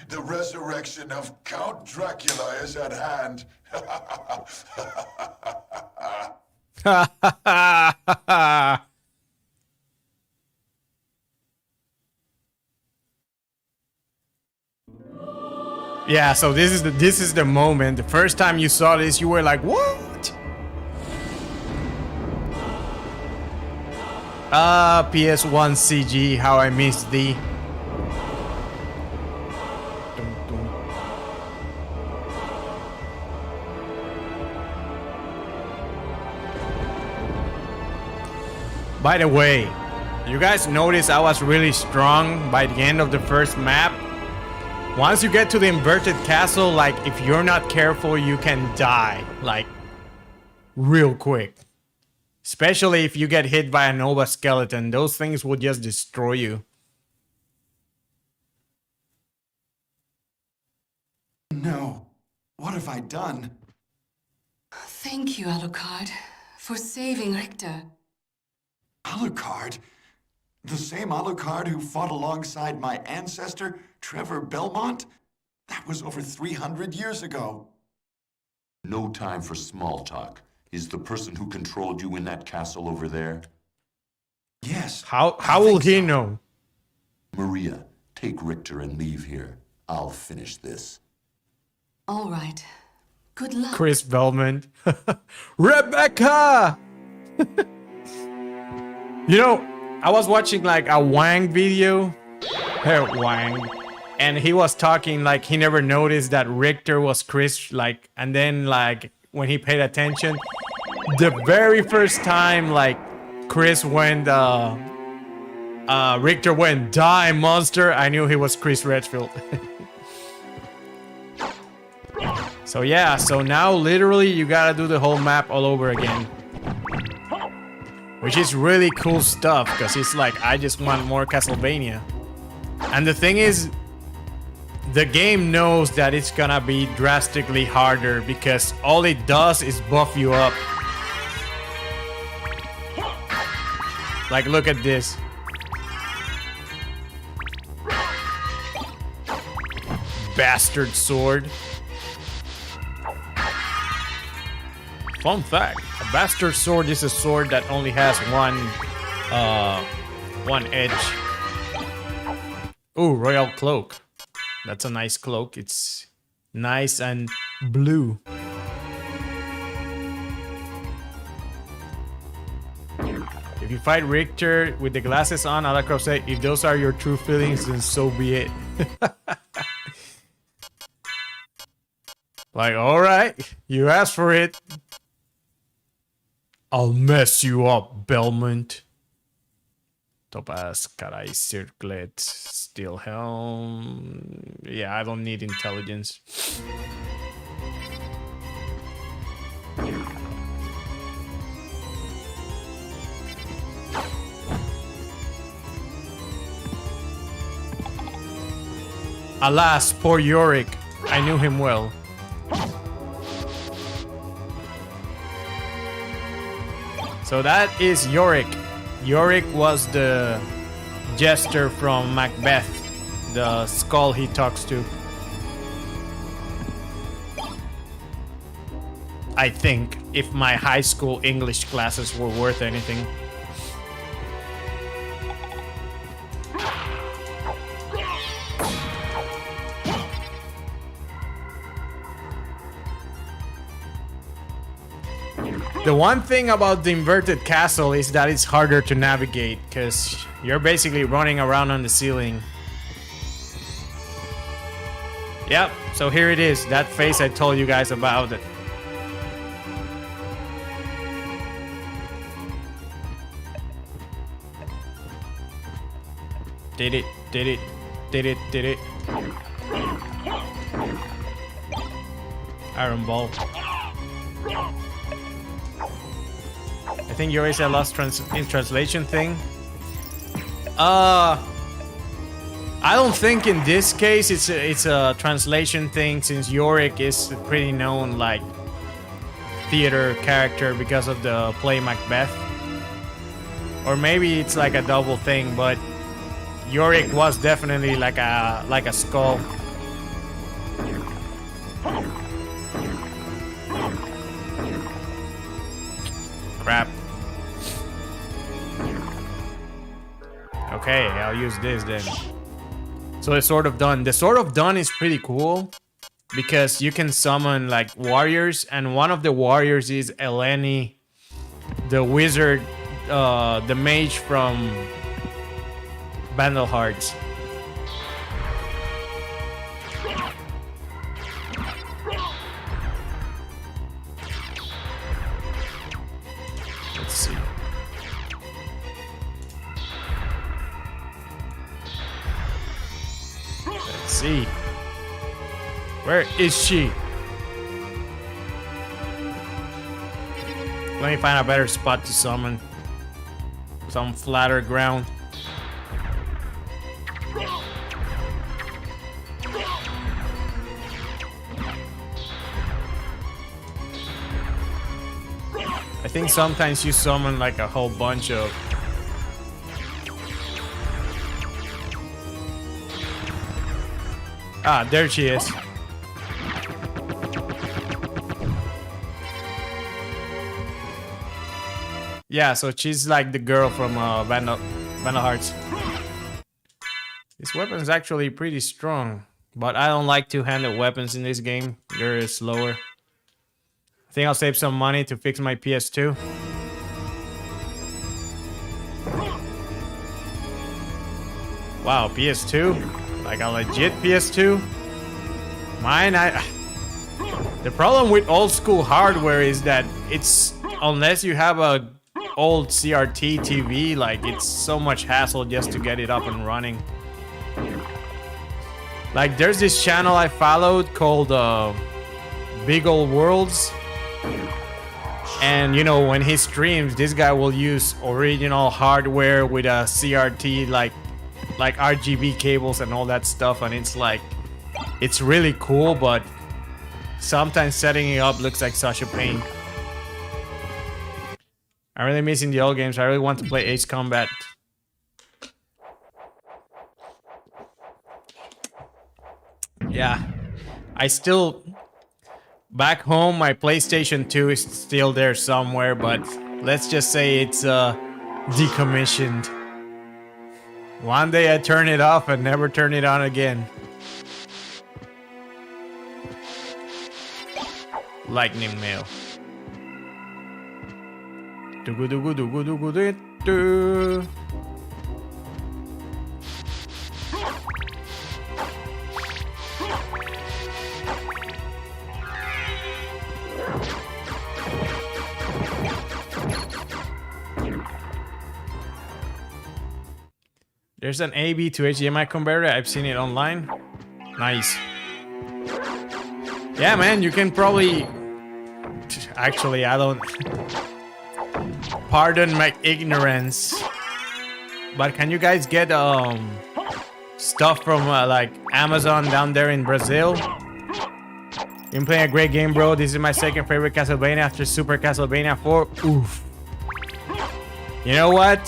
The resurrection of Count Dracula is at hand. Yeah, so this is the moment. The first time you saw this, you were like, "What?" PS1 CG, how I missed thee. By the way, you guys notice I was really strong by the end of the first map? Once you get to the inverted castle, like if you're not careful, you can die, like real quick. Especially if you get hit by a Nova skeleton, those things will just destroy you. No. What have I done? Thank you, Alucard, for saving Richter. Alucard? The same Alucard who fought alongside my ancestor, Trevor Belmont? That was over 300 years ago. No time for small talk. Is the person who controlled you in that castle over there? Yes. How will he know? Maria, take Richter and leave here. I'll finish this. All right. Good luck. Chris Belmont. Rebecca! You know, I was watching like a Wang video. Wang. And he was talking like he never noticed that Richter was Chris, like, and then like when he paid attention, the very first time, like, Chris went, Richter went, die, monster, I knew he was Chris Redfield. So yeah, so now literally you gotta do the whole map all over again. Which is really cool stuff, because it's like, I just want more Castlevania. And the thing is, the game knows that it's gonna be drastically harder, because all it does is buff you up. Like, look at this. Bastard sword. Fun fact, a bastard sword is a sword that only has one edge. Ooh, royal cloak. That's a nice cloak. It's nice and blue. If you fight Richter with the glasses on, Alacroft said, if those are your true feelings, then so be it. Like, alright, you asked for it. I'll mess you up, Belmont. Topaz, Caray, Circlet, Steel Helm. Yeah, I don't need intelligence. Alas, poor Yorick. I knew him well. So that is Yorick. Yorick was the jester from Macbeth, the skull he talks to. I think, if my high school English classes were worth anything. The one thing about the inverted castle is that it's harder to navigate, because you're basically running around on the ceiling. Yep, so here it is, that face I told you guys about. Did it. Iron Ball. I think you always said lost in translation thing. I don't think in this case it's a translation thing, since Yorick is a pretty known like theater character because of the play Macbeth. Or maybe it's like a double thing, but Yorick was definitely like a skull. Crap. Okay, I'll use this then. So the Sword of Dawn. The Sword of Dawn is pretty cool because you can summon like warriors, and one of the warriors is Eleni, the wizard, the mage from Vandal Hearts. Let's see. Let's see. Where is she? Let me find a better spot to summon. Some flatter ground. I think sometimes you summon like a whole bunch of... Ah, there she is. Yeah, so she's like the girl from Vandal Hearts. This weapon is actually pretty strong, but I don't like two-handed weapons in this game. They're slower. I think I'll save some money to fix my PS2. Wow, PS2? Like a legit PS2? Mine, The problem with old school hardware is that it's unless you have a old CRT TV, like it's so much hassle just to get it up and running. Like there's this channel I followed called Big Old Worlds, and you know, when he streams, this guy will use original hardware with a CRT, like RGB cables and all that stuff, and it's like, it's really cool, but sometimes setting it up looks like such a pain. I'm really missing the old games. I really want to play Ace Combat. Yeah, I still... Back home, my PlayStation 2 is still there somewhere, but let's just say it's decommissioned. One day I turn it off and never turn it on again. Lightning mail. There's an AB to HDMI converter. I've seen it online. Nice. Yeah, man, you can probably... Actually, I don't... Pardon my ignorance. But can you guys get stuff from like Amazon down there in Brazil? Been playing a great game, bro. This is my second favorite Castlevania after Super Castlevania 4. Oof. You know what?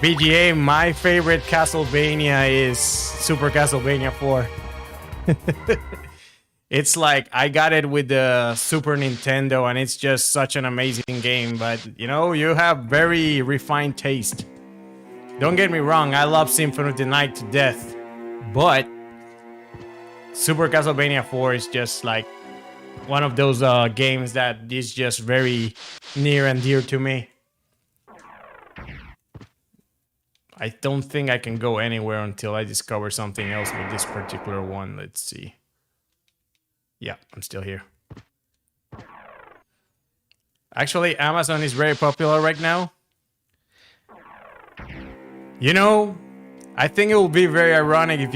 BGA, my favorite Castlevania is Super Castlevania 4. It's like, I got it with the Super Nintendo, and it's just such an amazing game. But, you know, you have very refined taste. Don't get me wrong, I love Symphony of the Night to death. But Super Castlevania 4 is just like one of those games that is just very near and dear to me. I don't think I can go anywhere until I discover something else with this particular one. Let's see. Yeah, I'm still here. Actually, Amazon is very popular right now. You know, I think it would be very ironic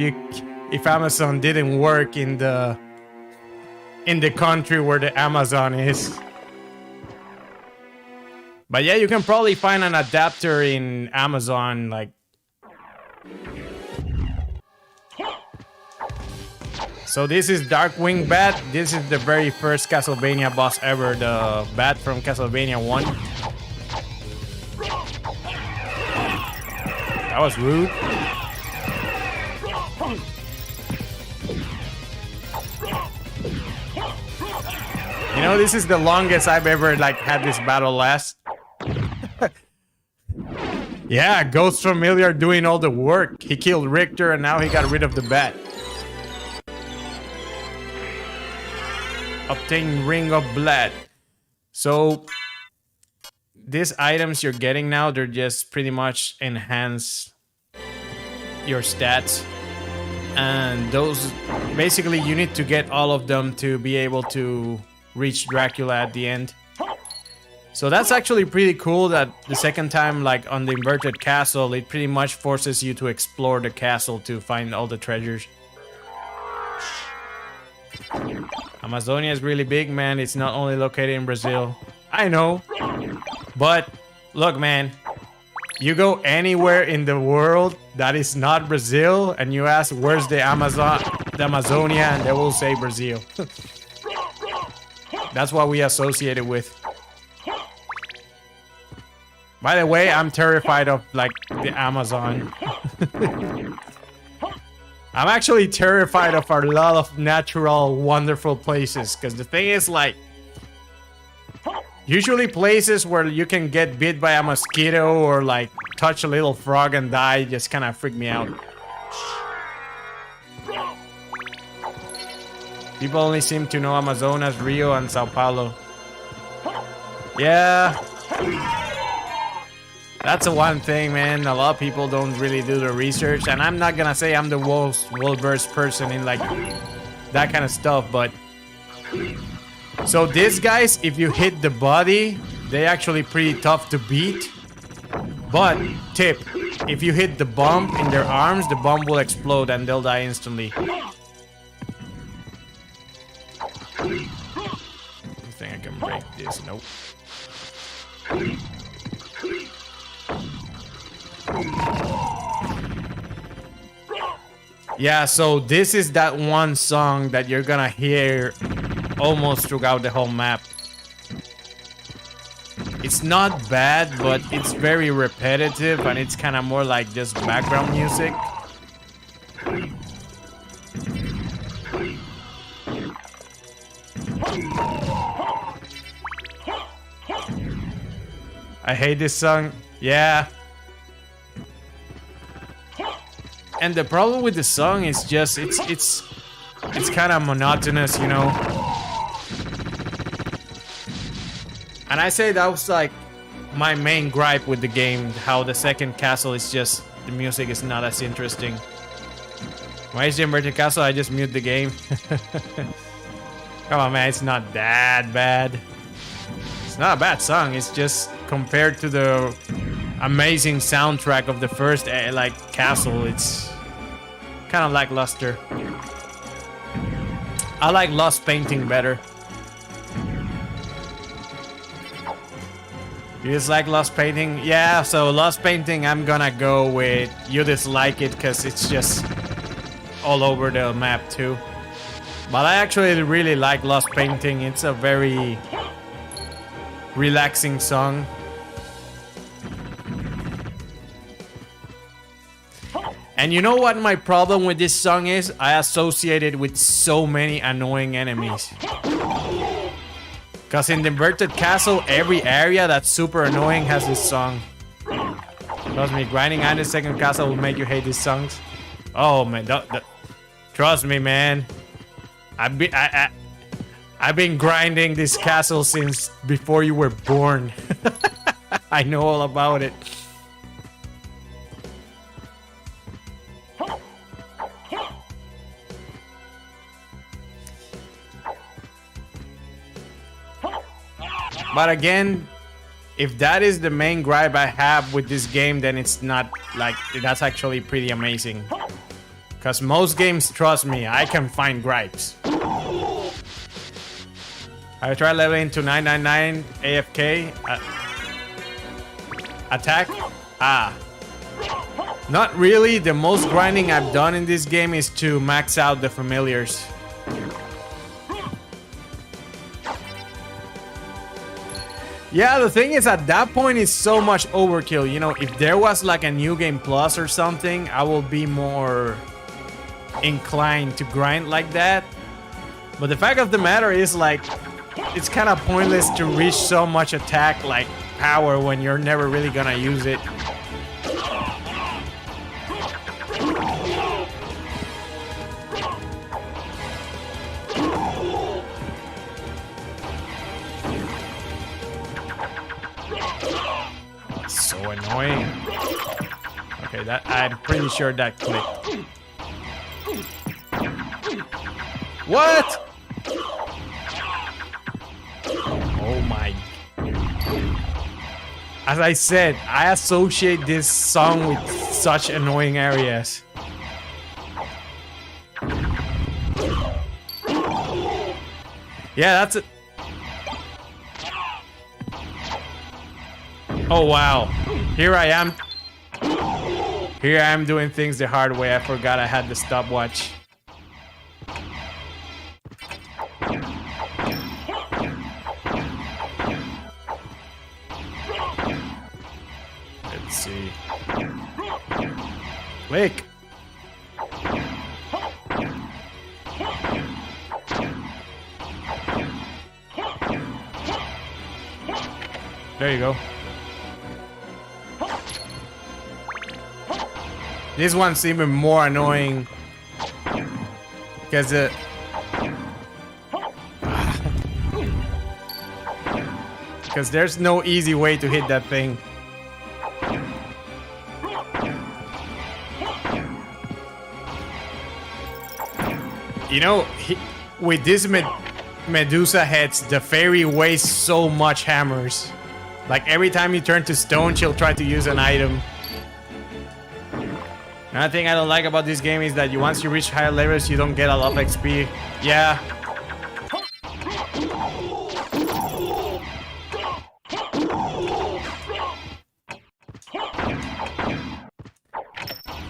if Amazon didn't work in the country where the Amazon is. But yeah, you can probably find an adapter in Amazon, like... So this is Darkwing Bat. This is the very first Castlevania boss ever, the bat from Castlevania 1. That was rude. You know, this is the longest I've ever like had this battle last. Yeah, Ghost Familiar doing all the work. He killed Richter and now he got rid of the bat. Obtain Ring of Blood. So these items you're getting now, they're just pretty much enhance your stats. And those, basically you need to get all of them to be able to reach Dracula at the end. So that's actually pretty cool that the second time, like on the inverted castle, it pretty much forces you to explore the castle to find all the treasures. Amazonia is really big, man. It's not only located in Brazil. I know. But look, man. You go anywhere in the world that is not Brazil and you ask where's the Amazonia, and they will say Brazil. That's what we associate it with. By the way, I'm terrified of like the Amazon. I'm actually terrified of a lot of natural, wonderful places. Because the thing is, like, usually places where you can get bit by a mosquito or like touch a little frog and die just kind of freak me out. People only seem to know Amazonas, Rio, and Sao Paulo. Yeah. That's the one thing, man. A lot of people don't really do the research, and I'm not gonna say I'm the well-versed person in like that kind of stuff, but So these guys, if you hit the body, they're actually pretty tough to beat. But, tip, if you hit the bump in their arms, the bomb will explode and they'll die instantly. I think I can break this. Nope. Yeah, so this is that one song that you're gonna hear almost throughout the whole map. It's not bad, but it's very repetitive and it's kind of more like just background music. I hate this song. Yeah. And the problem with the song is just it's kind of monotonous, you know. And I say that was like my main gripe with the game, how the second castle is just the music is not as interesting. Why is the inverted castle? I just mute the game. Come on, man, it's not that bad. It's not a bad song. It's just compared to the amazing soundtrack of the first like castle, it's kind of lackluster. I like Lost Painting better. You dislike Lost Painting? Yeah, so Lost Painting, I'm gonna go with you dislike it because it's just all over the map too. But I actually really like Lost Painting. It's a very relaxing song. And you know what my problem with this song is? I associate it with so many annoying enemies. Because in the inverted castle, every area that's super annoying has this song. Trust me, grinding on the second castle will make you hate these songs. Oh man, trust me, man. I've been grinding this castle since before you were born. I know all about it. But again, if that is the main gripe I have with this game, then it's not like, that's actually pretty amazing. Because most games, trust me, I can find gripes. I tried leveling to 999 AFK. Attack? Ah. Not really. The most grinding I've done in this game is to max out the familiars. Yeah, the thing is, at that point, it's so much overkill. You know, if there was like a New Game Plus or something, I will be more inclined to grind like that. But the fact of the matter is, like, it's kind of pointless to reach so much attack, like, power when you're never really gonna use it. So annoying. Okay, that I'm pretty sure that clicked. What? Oh my. As I said, I associate this song with such annoying areas. Yeah, that's it. Oh wow. Here I am. Here I am doing things the hard way. I forgot I had the stopwatch. Let's see. Click. There you go. This one's even more annoying because there's no easy way to hit that thing. You know, with this Medusa heads, the fairy wastes so much hammers. Like every time you turn to stone, she'll try to use an item. Another thing I don't like about this game is that once you reach higher levels, you don't get a lot of XP. Yeah.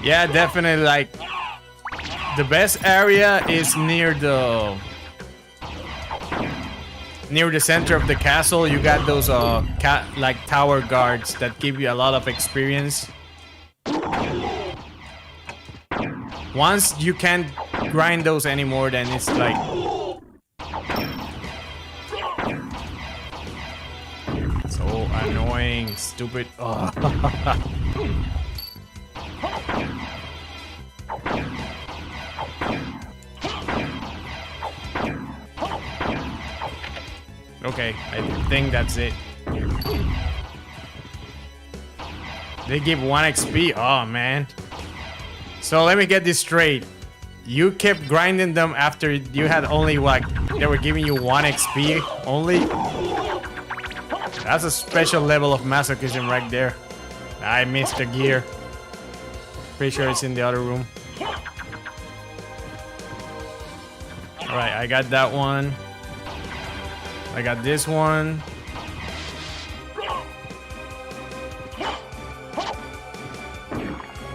Yeah, definitely. Like the best area is near the center of the castle. You got those like tower guards that give you a lot of experience. Once you can't grind those anymore, then it's like so annoying, stupid. Oh. Okay, I think that's it. They give 1 XP. Oh man. So let me get this straight. You kept grinding them after you had only like they were giving you 1 XP only. That's a special level of masochism right there. I missed the gear. Pretty sure it's in the other room. Alright, I got that one. I got this one.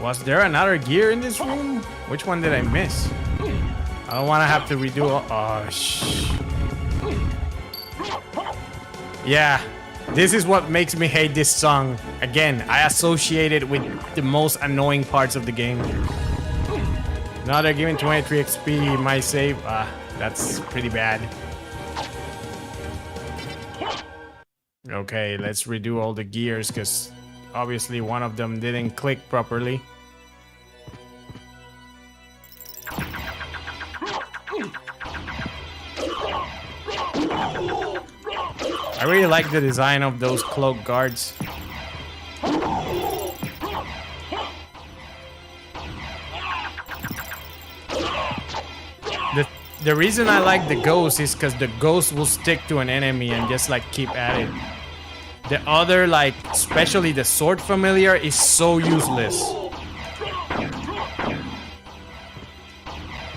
Was there another gear in this room? Which one did I miss? I don't want to have to redo all. Oh, shh. Yeah, this is what makes me hate this song. Again, I associate it with the most annoying parts of the game. Now they're giving 23 XP. My save. That's pretty bad. Okay, let's redo all the gears because obviously one of them didn't click properly. I really like the design of those cloak guards. The reason I like the ghost is because the ghost will stick to an enemy and just like keep at it. The other, like, especially the sword familiar, is so useless.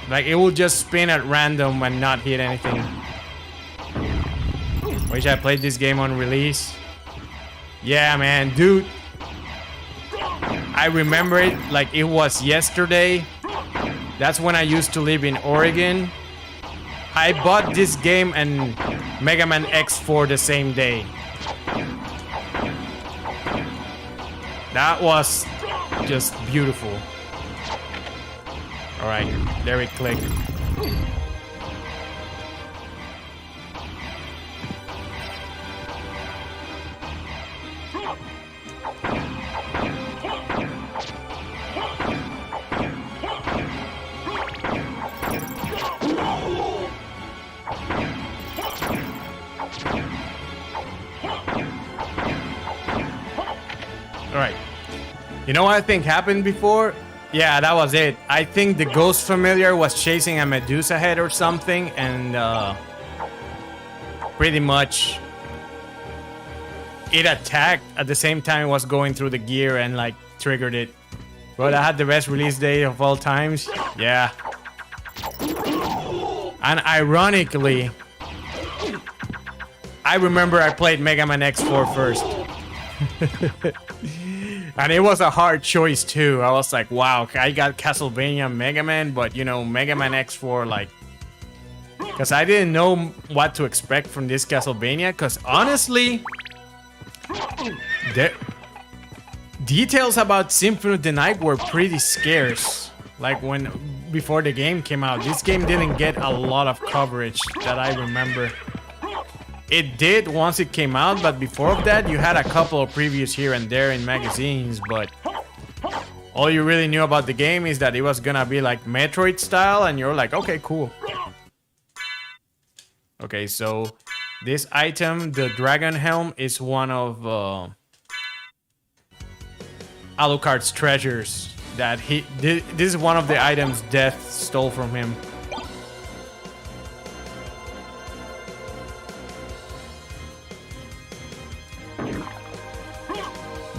Like, it will just spin at random and not hit anything. Wish I played this game on release. Yeah, man, dude. I remember it like it was yesterday. That's when I used to live in Oregon. I bought this game and Mega Man X4 the same day. That was just beautiful. Alright, there we click. Alright. You know what I think happened before? Yeah, that was it. I think the ghost familiar was chasing a Medusa head or something, and pretty much it attacked at the same time it was going through the gear and like triggered it. But I had the best release day of all times. Yeah. And ironically, I remember I played Mega Man X4 first. And it was a hard choice too. I was like, wow, I got Castlevania Mega Man, but you know, Mega Man X4, like, because I didn't know what to expect from this Castlevania, because honestly, the details about Symphony of the Night were pretty scarce. Like before the game came out, this game didn't get a lot of coverage that I remember. It did once it came out, but before that, you had a couple of previews here and there in magazines, but all you really knew about the game is that it was gonna be like Metroid style, and you're like, okay, cool. Okay, so this item, the Dragon Helm, is one of Alucard's treasures that this is one of the items Death stole from him.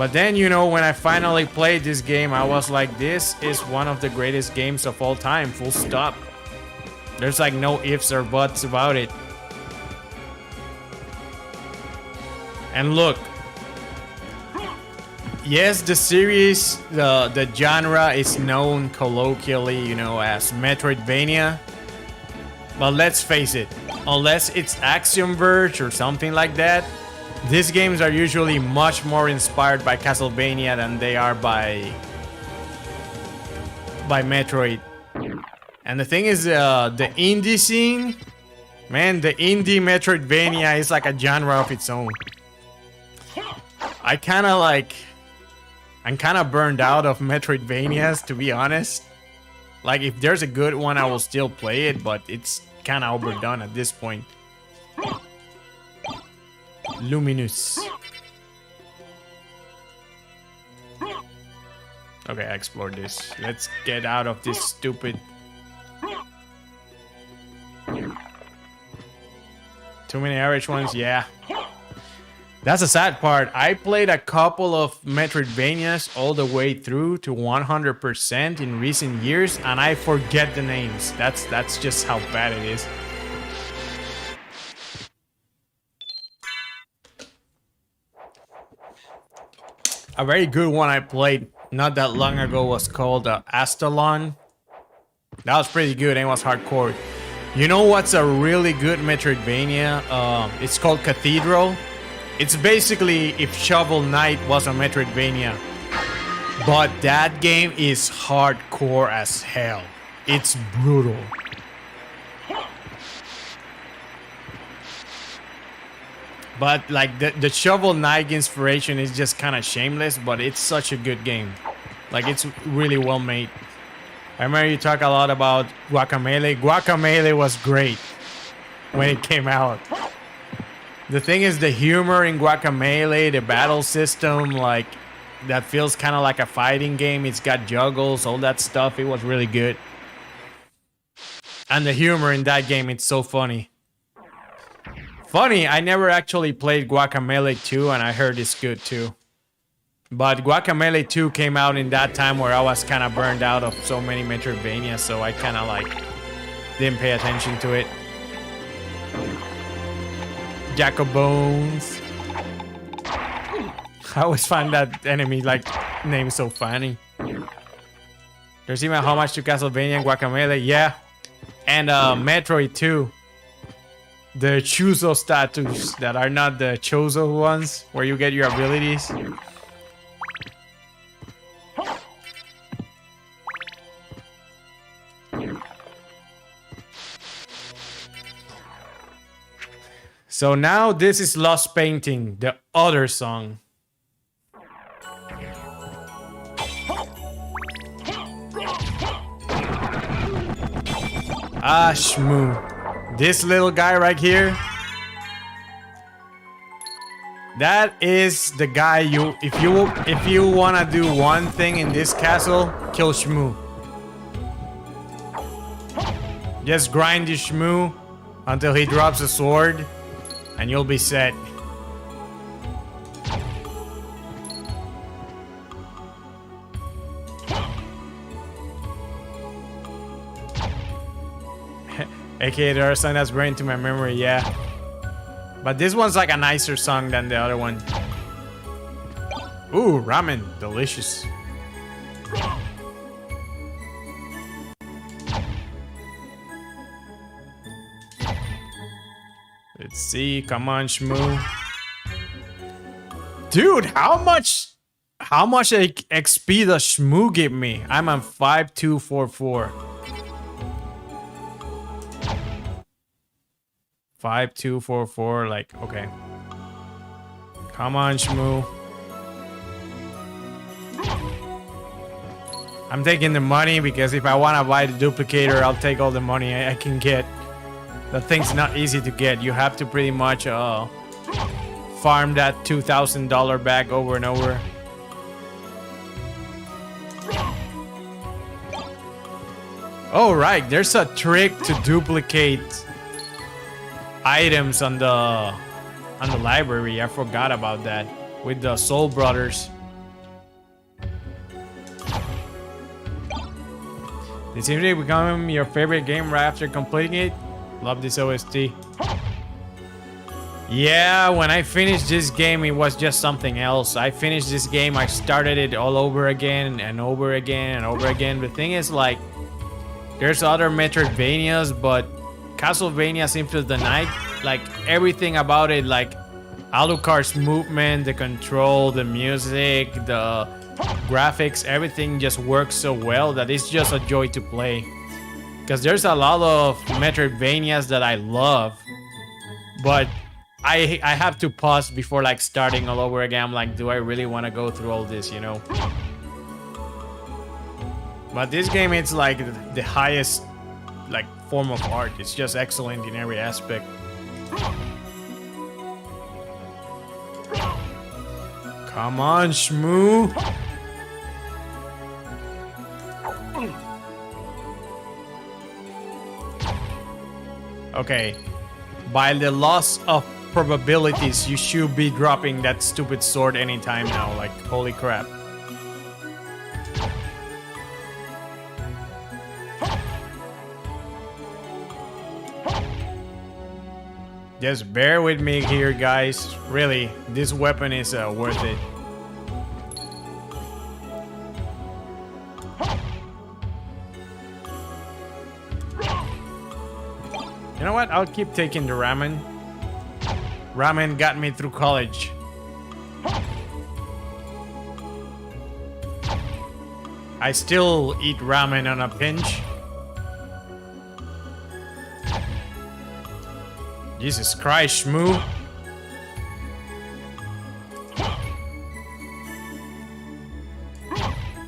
But then, you know, when I finally played this game, I was like, this is one of the greatest games of all time, full stop. There's like no ifs or buts about it. And look, yes, the series, the genre is known colloquially, you know, as Metroidvania. But let's face it, unless it's Axiom Verge or something like that, these games are usually much more inspired by Castlevania than they are by Metroid. And the thing is, the indie scene, man, the indie Metroidvania is like a genre of its own. I'm kind of burned out of Metroidvanias, to be honest. Like, if there's a good one, I will still play it, but it's kind of overdone at this point. Luminous. Okay, I explored this. Let's get out of this stupid... Too many average ones, yeah. That's the sad part. I played a couple of Metroidvanias all the way through to 100% in recent years, and I forget the names. That's just how bad it is. A very good one I played not that long ago was called Astalon. That was pretty good and it was hardcore. You know what's a really good Metroidvania? It's called Cathedral. It's basically if Shovel Knight was a Metroidvania. But that game is hardcore as hell. It's brutal. But like the Shovel Knight inspiration is just kind of shameless, but it's such a good game. Like, it's really well made. I remember you talk a lot about Guacamelee. Guacamelee was great when it came out. The thing is, the humor in Guacamelee, the battle system, like, that feels kind of like a fighting game. It's got juggles, all that stuff. It was really good. And the humor in that game, it's so funny. Funny, I never actually played Guacamelee 2, and I heard it's good too. But Guacamelee 2 came out in that time where I was kind of burned out of so many Metroidvania, so I kind of like didn't pay attention to it. Jack of Bones. I always find that enemy like name so funny. There's even homage to Castlevania and Guacamelee, yeah. And Metroid 2. The Chuzo statues that are not the Chozo ones, where you get your abilities. So now this is Lost Painting, the other song. Ah, shmoo. This little guy right here. That is the guy you... If you wanna do one thing in this castle, kill Shmoo. Just grind the Shmoo until he drops a sword, and you'll be set. AKA the other song that's burned into my memory, yeah. But this one's like a nicer song than the other one. Ooh, ramen, delicious. Let's see, come on, Shmoo. Dude, how much XP does Shmoo give me? I'm on 5244. 5244, like, okay. Come on, Shmoo. I'm taking the money because if I want to buy the duplicator, I'll take all the money I can get. The thing's not easy to get. You have to pretty much farm that $2,000 bag over and over. Oh, right. There's a trick to duplicate items on the library. I forgot about that with the Soul Brothers. It seems to become your favorite game right after completing it. Love this OST. Yeah, when I finished this game, it was just something else. I finished this game, I started it all over again and over again and over again. The thing is, like, there's other Metroidvanias, but Castlevania Symphony of the Night, like, everything about it, like, Alucard's movement, the control, the music, the graphics, everything just works so well that it's just a joy to play. Because there's a lot of Metroidvanias that I love, but I have to pause before like starting all over again. I'm like, do I really want to go through all this, you know? But this game, it's like the highest like form of art. It's just excellent in every aspect. Come on, Shmoo. Okay. By the loss of probabilities, you should be dropping that stupid sword anytime now. Like, holy crap. Just bear with me here, guys. Really, this weapon is worth it. You know what? I'll keep taking the ramen. Ramen got me through college. I still eat ramen on a pinch. Jesus Christ, Shmoo.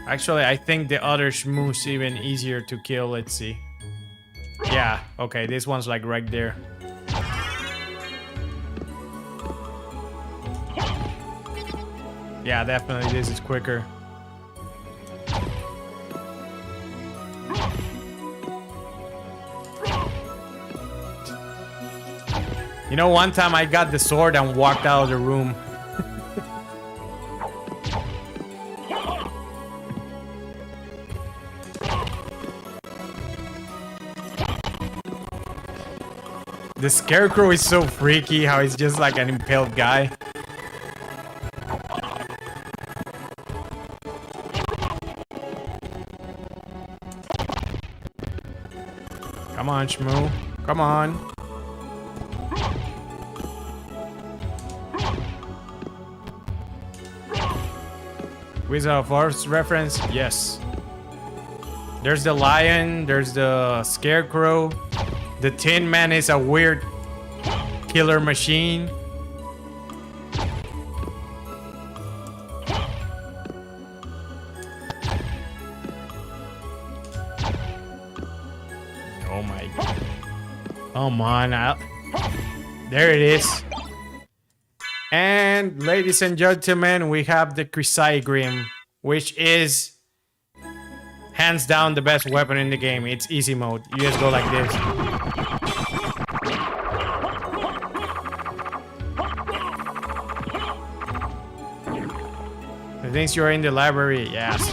Actually, I think the other Shmoo's even easier to kill. Let's see. Yeah, okay, this one's like right there. Yeah, definitely this is quicker. You know, one time I got the sword and walked out of the room. The Scarecrow is so freaky how he's just like an impaled guy. Come on, Shmoo. Come on. Wizard of Oz reference? Yes. There's the lion, there's the Scarecrow. The Tin Man is a weird killer machine. Oh my god. Come on out. There it is. And ladies and gentlemen, we have the Chrysagrim, which is hands down the best weapon in the game. It's easy mode. You just go like this. The things you're in the library, yes.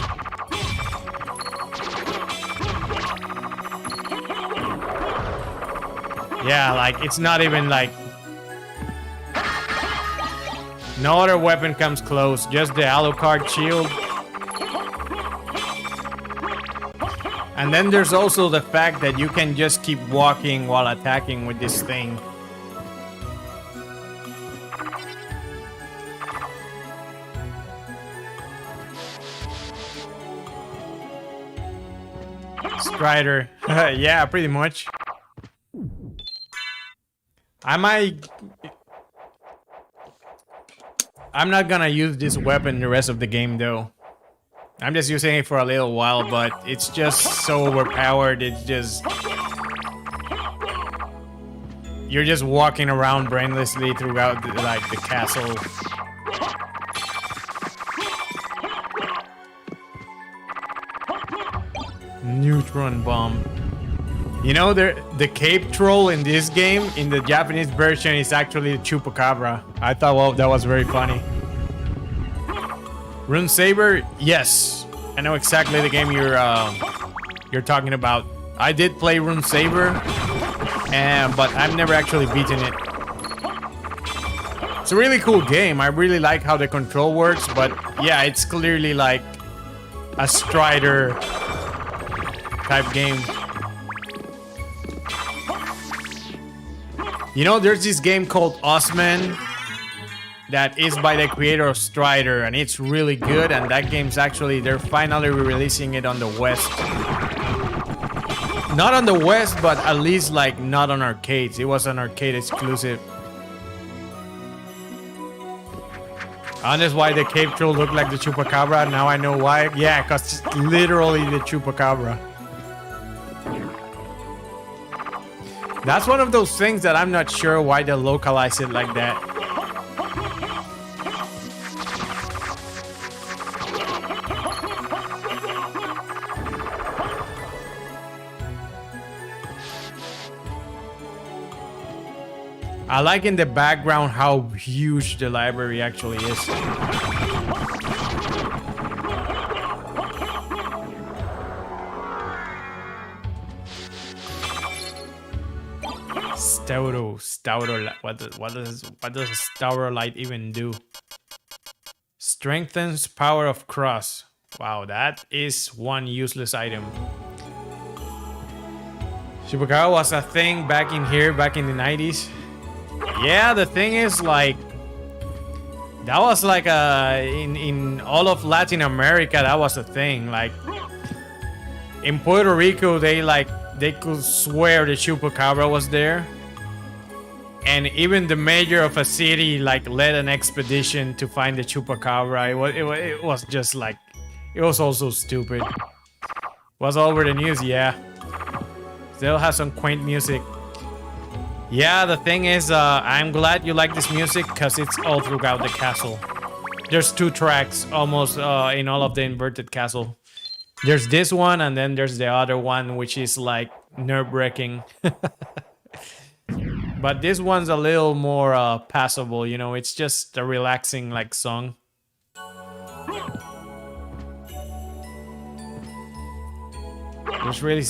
Yeah, like it's not even like no other weapon comes close, just the Alucard shield. And then there's also the fact that you can just keep walking while attacking with this thing. Strider. Yeah, pretty much. I'm not gonna use this weapon the rest of the game though. I'm just using it for a little while, but it's just so overpowered. It's just... You're just walking around brainlessly throughout the castle. Neutron bomb. You know, the cape troll in this game, in the Japanese version, is actually the Chupacabra. I thought, well, that was very funny. Rune Saber, yes. I know exactly the game you're you're talking about. I did play Rune Saber, but I've never actually beaten it. It's a really cool game. I really like how the control works, but yeah, it's clearly like a Strider type game. You know, there's this game called Osman that is by the creator of Strider, and it's really good. And that game's actually, they're finally releasing it on the West. Not on the West, but at least like not on arcades. It was an arcade exclusive. And that's why the cave troll looked like the chupacabra. Now I know why. Yeah, because it's literally the chupacabra. That's one of those things that I'm not sure why they localize it like that. I like in the background how huge the library actually is. Staudo. What does a Staudo light even do? Strengthens power of cross. Wow, that is one useless item. Chupacabra was a thing back in here, back in the 90s. Yeah, the thing is, like, that was like in all of Latin America, that was a thing. Like, in Puerto Rico, they could swear the chupacabra was there. And even the mayor of a city like led an expedition to find the chupacabra. It was just like, it was also stupid. Was all over the news, yeah. Still has some quaint music. Yeah, the thing is, I'm glad you like this music because it's all throughout the castle. There's 2 tracks almost in all of the inverted castle. There's this one, and then there's the other one, which is like nerve-wracking. But this one's a little more passable, you know, it's just a relaxing like song. It's really,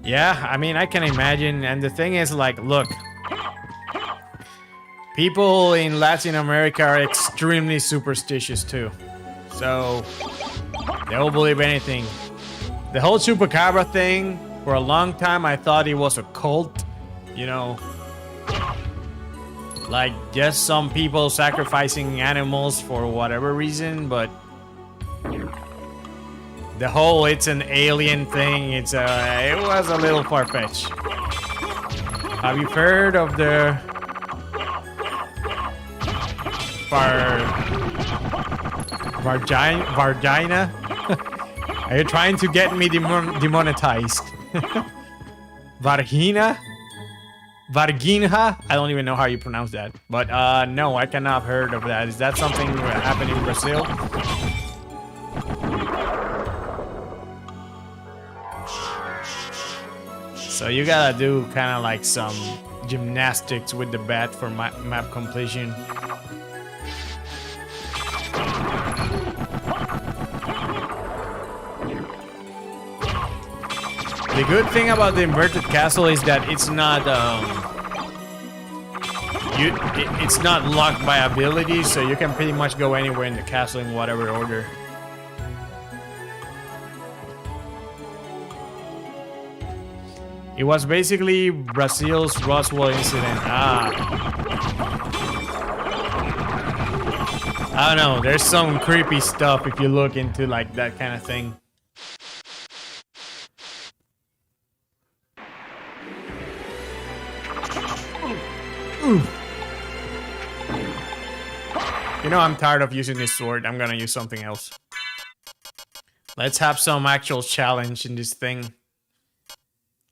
yeah, I mean, I can imagine. And the thing is, like, look, people in Latin America are extremely superstitious too. So they'll believe anything. The whole chupacabra thing, for a long time, I thought it was a cult. You know, like just some people sacrificing animals for whatever reason, but the whole it's an alien thing, it was a little far-fetched. Have you heard of the Vargina? Are you trying to get me demonetized? Vargina? Varginha? I don't even know how you pronounce that. But no, I cannot have heard of that. Is that something happening in Brazil? So you gotta do kind of like some gymnastics with the bat for map completion. The good thing about the inverted castle is that it's not it's not locked by ability, so you can pretty much go anywhere in the castle in whatever order. It was basically Brazil's Roswell incident. I don't know, there's some creepy stuff if you look into like that kind of thing. You know, I'm tired of using this sword. I'm gonna use something else. Let's have some actual challenge in this thing.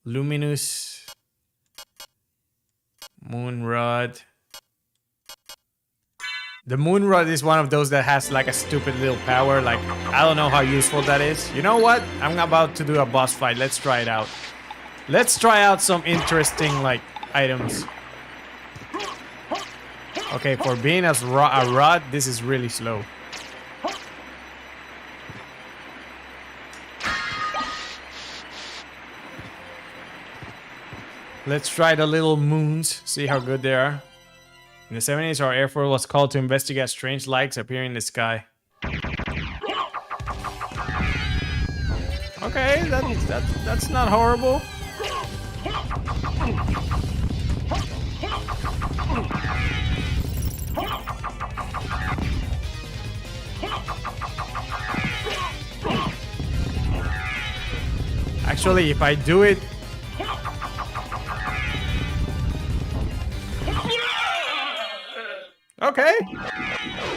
Luminous. Moonrod. The Moonrod is one of those that has like a stupid little power. Like, I don't know how useful that is. You know what? I'm about to do a boss fight. Let's try it out. Let's try out some interesting like items. Okay, for being a rod, this is really slow. Let's try the little moons, see how good they are. In the 70s, our Air Force was called to investigate strange lights appearing in the sky. Okay, that's not horrible. Actually, if I do it... Okay.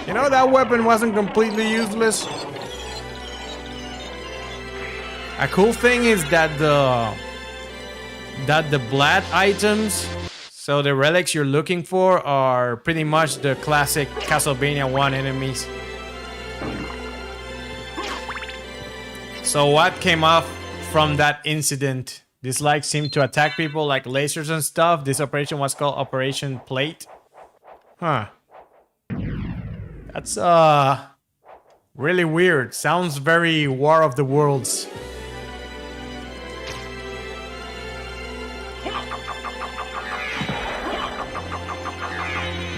You know, that weapon wasn't completely useless. A cool thing is that the blood items, so the relics you're looking for, are pretty much the classic Castlevania 1 enemies. So what came off from that incident? This like seemed to attack people like lasers and stuff. This operation was called Operation Plate. Huh. That's really weird. Sounds very War of the Worlds.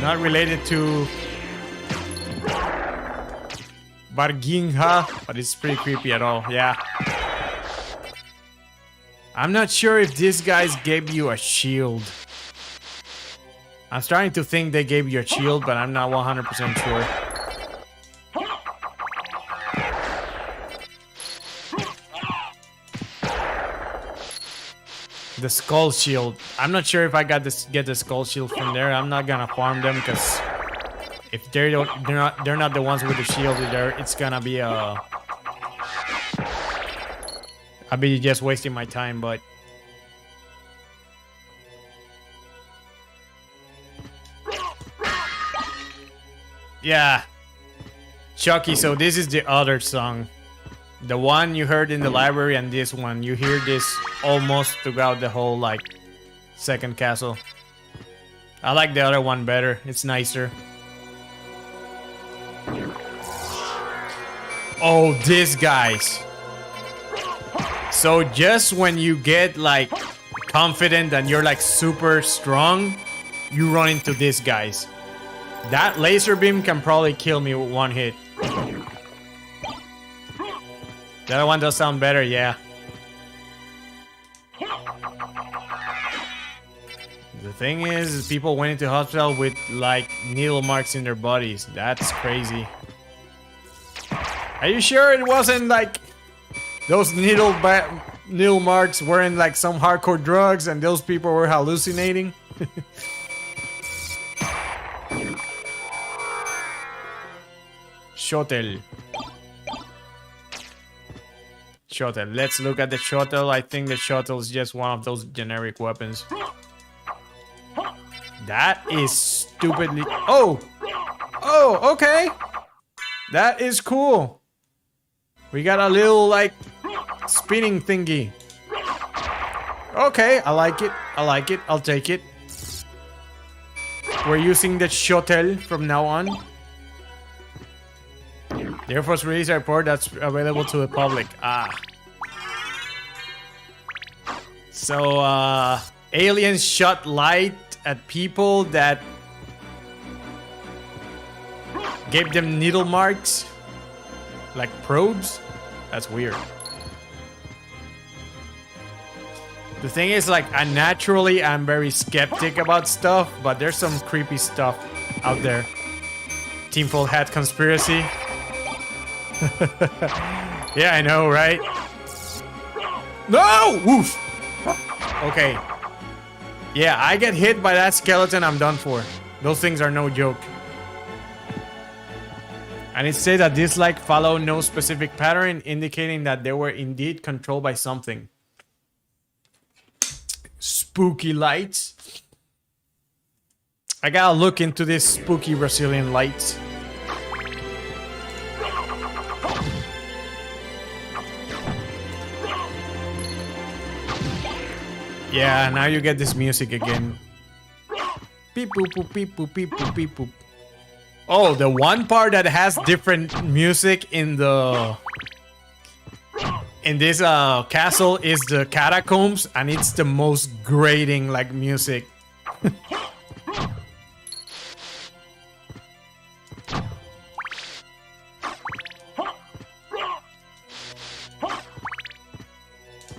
Not related to Barginha, but it's pretty creepy at all. Yeah. I'm not sure if these guys gave you a shield. I'm starting to think they gave you a shield, but I'm not 100% sure. The skull shield. I'm not sure if I got this get the skull shield from there. I'm not gonna farm them because if they're not the ones with the shield either, it's gonna be I'll be just wasting my time, but yeah. Chucky, so this is the other song. The one you heard in the library and this one. You hear this almost throughout the whole, like, second castle. I like the other one better. It's nicer. Oh, these guys. So just when you get, like, confident and you're, like, super strong, you run into these guys. That laser beam can probably kill me with one hit. The other one does sound better, yeah. The thing is, people went into hospital with, like, needle marks in their bodies. That's crazy. Are you sure it wasn't, like, those needle marks weren't, like, some hardcore drugs and those people were hallucinating? Shuttle. Shuttle. Let's look at the shuttle. I think the shuttle is just one of those generic weapons. That is stupidly... Oh! Oh, okay! That is cool. We got a little, like, spinning thingy. Okay, I like it. I like it. I'll take it. We're using the shuttle from now on. The Air Force released a report that's available to the public. Ah. So, aliens shot light at people that gave them needle marks. Like probes. That's weird. The thing is, like, naturally I'm very skeptic about stuff, but there's some creepy stuff out there. Tinfoil Hat conspiracy. Yeah, I know, right? No! Woof! Okay. Yeah, I get hit by that skeleton, I'm done for. Those things are no joke. And it says that this, like, follow no specific pattern, indicating that they were indeed controlled by something. Spooky lights. I gotta look into this spooky Brazilian lights. Yeah, now you get this music again. Beep boop boop beep boop beep boop beep boop. Oh, the one part that has different music in the in this castle is the catacombs, and it's the most grating like music.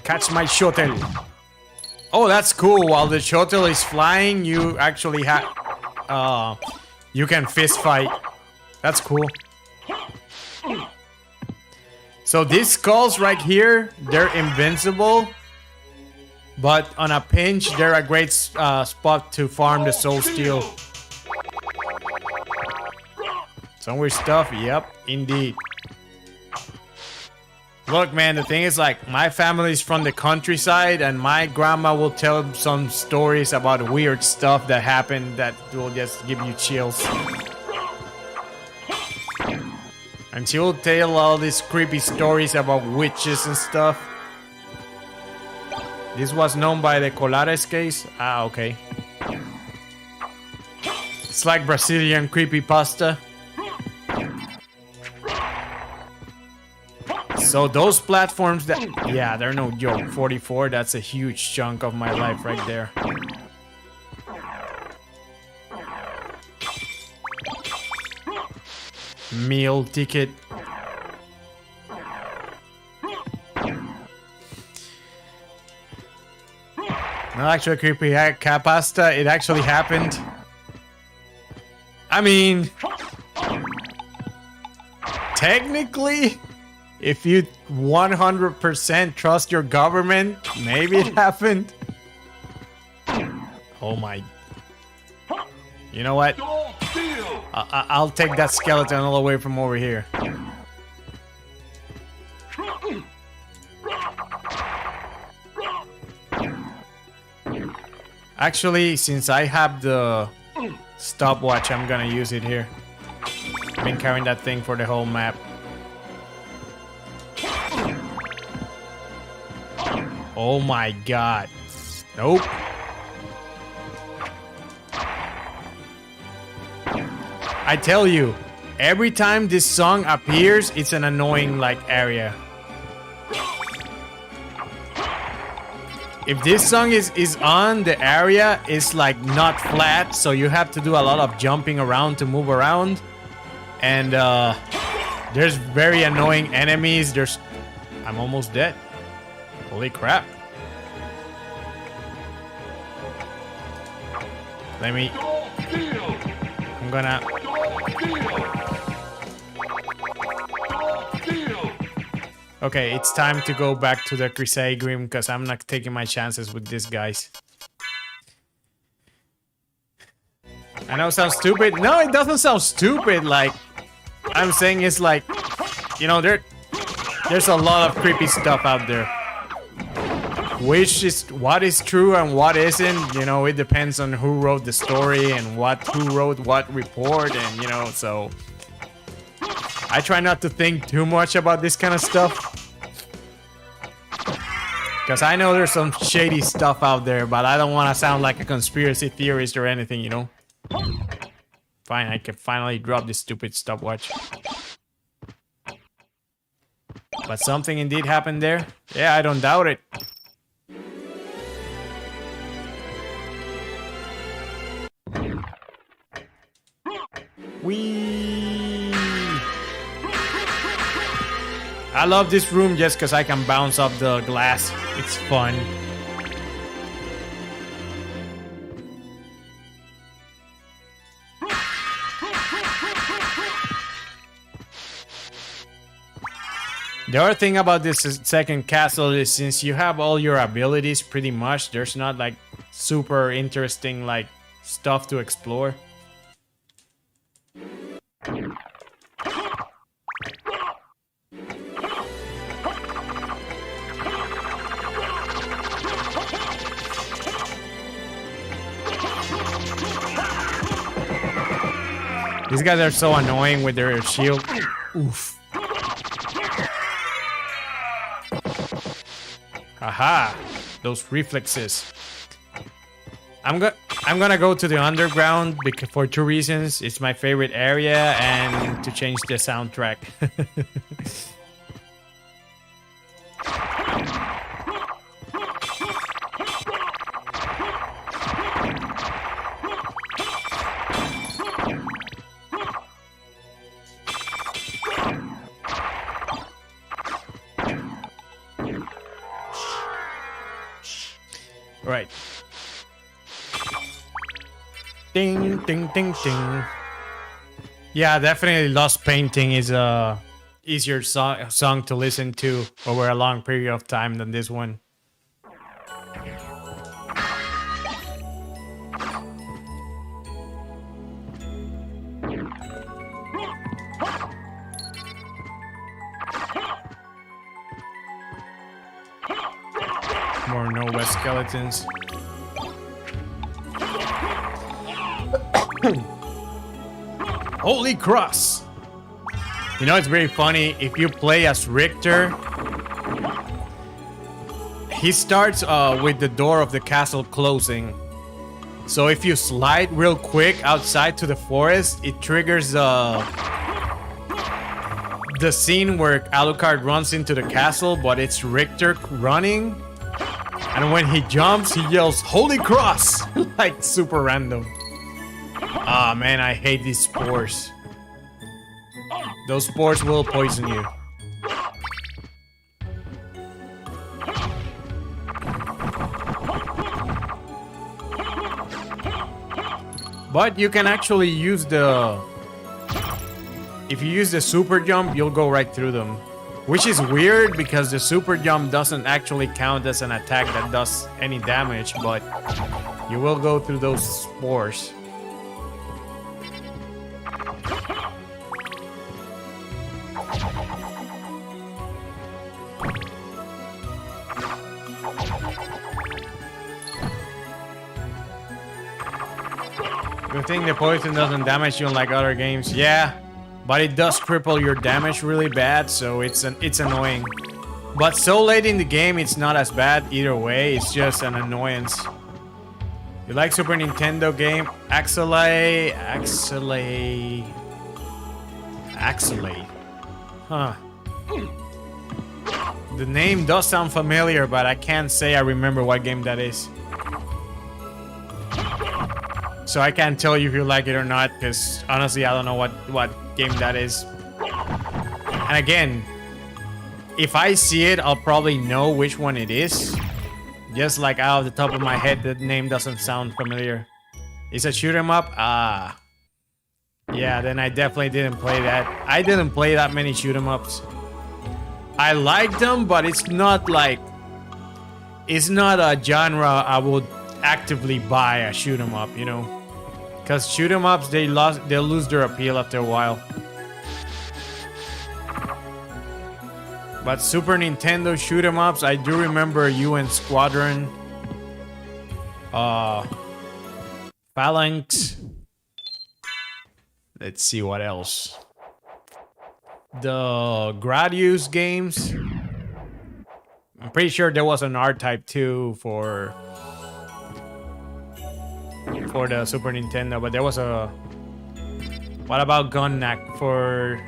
Catch my shuttle. Oh, that's cool. While the shuttle is flying, you actually have you can fist fight. That's cool. So these skulls right here, they're invincible, but on a pinch, they're a great spot to farm the soul steel. Some weird stuff. Yep, indeed. Look, man, the thing is, like, my family's from the countryside, and my grandma will tell some stories about weird stuff that happened that will just give you chills. And she will tell all these creepy stories about witches and stuff. This was known by the Colares case. Ah, okay. It's like Brazilian creepypasta. So those platforms that... Yeah, they're no joke. 44, that's a huge chunk of my life right there. Meal ticket. Not actually creepy pasta. It actually happened. I mean... Technically... If you 100% trust your government, maybe it happened. Oh my. You know what? I'll take that skeleton all the way from over here. Actually, since I have the stopwatch, I'm gonna use it here. I've been carrying that thing for the whole map. Oh my god. Nope. I tell you, every time this song appears, it's an annoying like area. If this song is on, the area is like not flat, so you have to do a lot of jumping around to move around. And there's very annoying enemies. I'm almost dead. Holy crap. Let me... I'm gonna... Okay, it's time to go back to the Crusade Grim because I'm not taking my chances with these guys. I know it sounds stupid. No, it doesn't sound stupid. Like, I'm saying it's like, you know, there's a lot of creepy stuff out there. Which is what is true and what isn't, you know, it depends on who wrote the story and who wrote what report, and you know, so I try not to think too much about this kind of stuff because I know there's some shady stuff out there, but I don't want to sound like a conspiracy theorist or anything, you know. Fine, I can finally drop this stupid stopwatch. But something indeed happened there. Yeah, I don't doubt it. Whee! I love this room just because I can bounce off the glass. It's fun. The other thing about this second castle is since you have all your abilities pretty much, there's not like super interesting like stuff to explore. These guys are so annoying with their shield. Oof. Aha! Those reflexes. I'm gonna go to the underground because for two reasons. It's my favorite area and to change the soundtrack. Right. Ding, ding, ding, ding. Yeah, definitely Lost Painting is a easier song to listen to over a long period of time than this one. More No West skeletons. Holy Cross! You know, it's very funny. If you play as Richter, he starts with the door of the castle closing. So if you slide real quick outside to the forest, it triggers the scene where Alucard runs into the castle, but it's Richter running. And when he jumps, he yells, "Holy Cross!" Like super random. Ah, man, I hate these spores. Those spores will poison you. But you can actually use the... If you use the super jump, you'll go right through them. Which is weird because the super jump doesn't actually count as an attack that does any damage, but you will go through those spores. You think the poison doesn't damage you like other games? Yeah, but it does cripple your damage really bad, so it's annoying. But so late in the game, it's not as bad either way. It's just an annoyance. You like Super Nintendo game? Axelay. Huh. The name does sound familiar, but I can't say I remember what game that is. So I can't tell you if you like it or not, because honestly, I don't know what game that is. And again, if I see it, I'll probably know which one it is. Just like out of the top of my head, the name doesn't sound familiar. It's a shoot 'em up? Ah. Yeah, then I definitely didn't play that. I didn't play that many shoot 'em ups. I like them, but it's not like... It's not a genre I would actively buy a shoot 'em up, you know? Because shoot 'em ups, they'll lose their appeal after a while. But Super Nintendo shoot 'em ups, I do remember UN Squadron, Phalanx. Let's see what else. The Gradius games. I'm pretty sure there was an R-Type too for the Super Nintendo, but there was a... What about Gunnak for...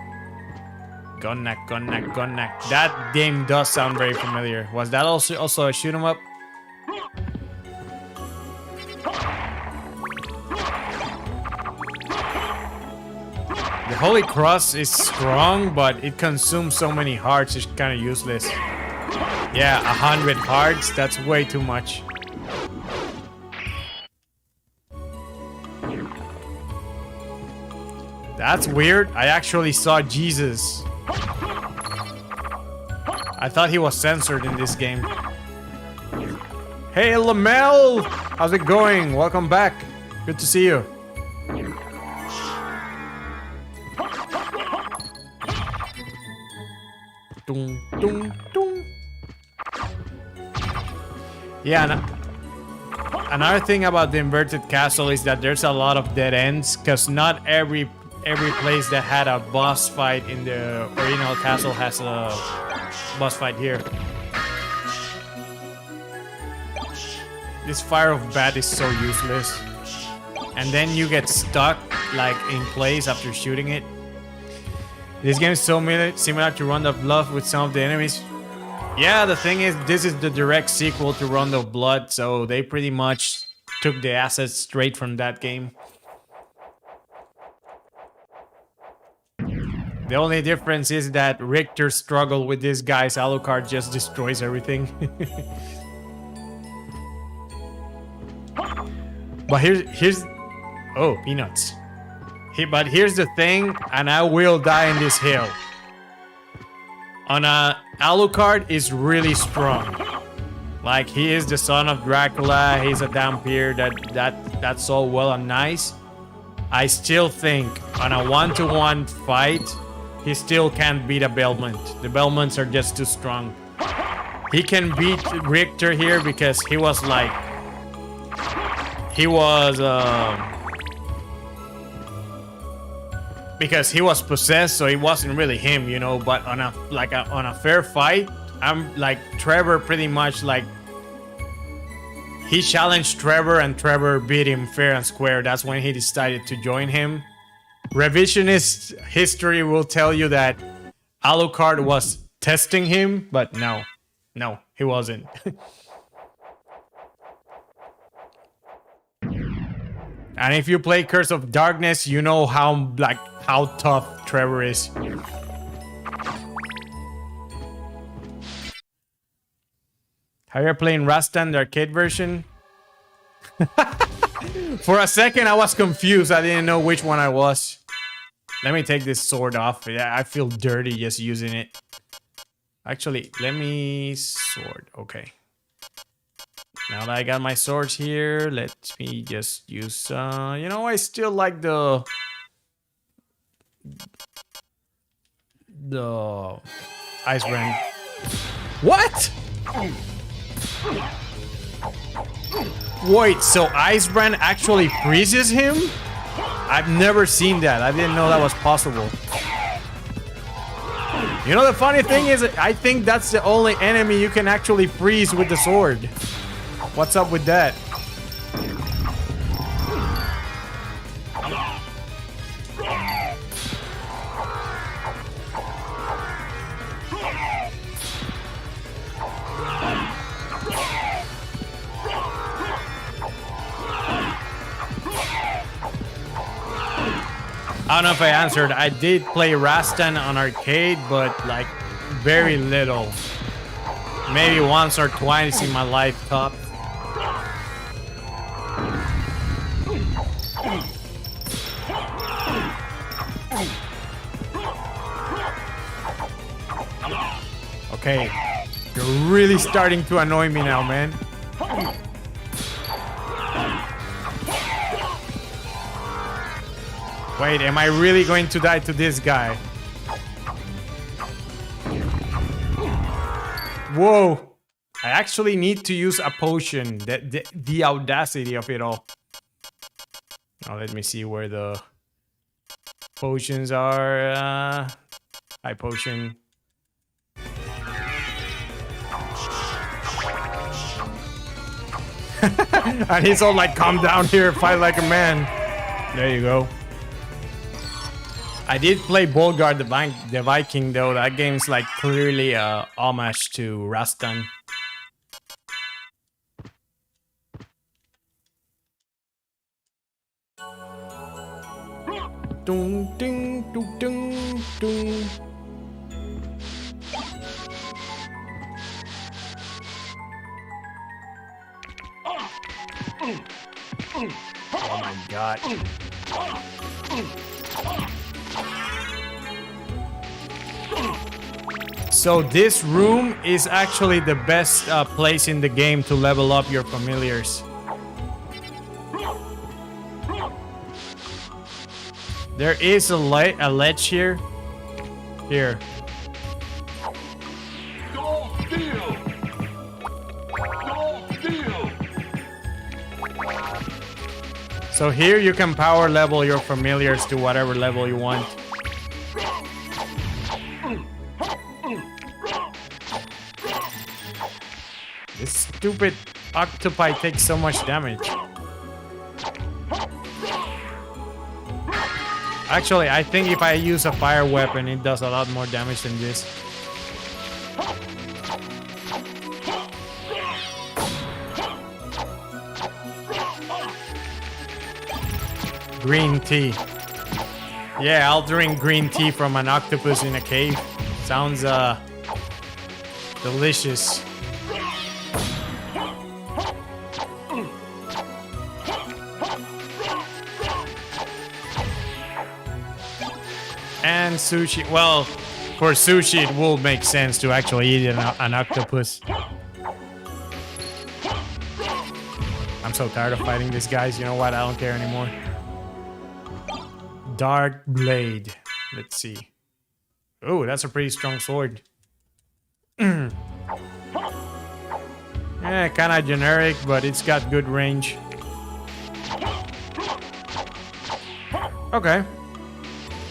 Gunnak. That game does sound very familiar. Was that also a shoot 'em up? The Holy Cross is strong, but it consumes so many hearts, it's kind of useless. Yeah, 100 hearts, that's way too much. That's weird. I actually saw Jesus. I thought he was censored in this game. Hey, Lamel! How's it going? Welcome back. Good to see you. Dun, dun, dun. Yeah, another thing about the inverted castle is that there's a lot of dead ends, because not every place that had a boss fight in the original castle has a boss fight here. This Fire of Bat is so useless. And then you get stuck like in place after shooting it. This game is so similar to Round of Blood with some of the enemies. Yeah, the thing is, this is the direct sequel to Round of Blood, so they pretty much took the assets straight from that game. The only difference is that Richter's struggle with this guy's Alucard just destroys everything. But here's oh, peanuts. But here's the thing, and I will die in this hill. On a Alucard is really strong. Like, he is the son of Dracula. He's a vampire. That's all well and nice. I still think on a 1-to-1 fight, he still can't beat a Belmont. The Belmonts are just too strong. He can beat Richter here because he was like, because he was possessed, so it wasn't really him, you know. But on a fair fight, I'm like Trevor pretty much like he challenged Trevor and Trevor beat him fair and square. That's when he decided to join him. Revisionist history will tell you that Alucard was testing him, but no, he wasn't. And if you play Curse of Darkness, you know how tough Trevor is. How you're playing Rastan, the arcade version? For a second, I was confused. I didn't know which one I was. Let me take this sword off. Yeah, I feel dirty just using it. Actually, let me sword. Okay. Now that I got my swords here, let me just use, you know, I still like the Ice Brand. What? Wait, so Ice Brand actually freezes him? I've never seen that. I didn't know that was possible. You know, the funny thing is, I think that's the only enemy you can actually freeze with the sword. What's up with that? I don't know if I answered. I did play Rastan on arcade, but like very little. Maybe once or twice in my life top. Okay, you're really starting to annoy me now, man. Wait, am I really going to die to this guy? Whoa! I actually need to use a potion. The audacity of it all. Now let me see where the potions are. High potion. And he's all like, calm down here, fight like a man. There you go. I did play Bolgar the Viking though. That game's like clearly a homage to Rastan. Dun, ding, dun, dun, dun. Oh my god. So this room is actually the best place in the game to level up your familiars. There is a ledge here. Here. So here you can power level your familiars to whatever level you want. This stupid octopi takes so much damage. Actually, I think if I use a fire weapon, it does a lot more damage than this. Green tea. Yeah, I'll drink green tea from an octopus in a cave. Sounds delicious. canned sushi. Well, for sushi, it will make sense to actually eat an octopus. I'm so tired of fighting these guys. You know what? I don't care anymore. Dark Blade. Let's see. Oh, that's a pretty strong sword. Yeah, kind of generic, but it's got good range. Okay.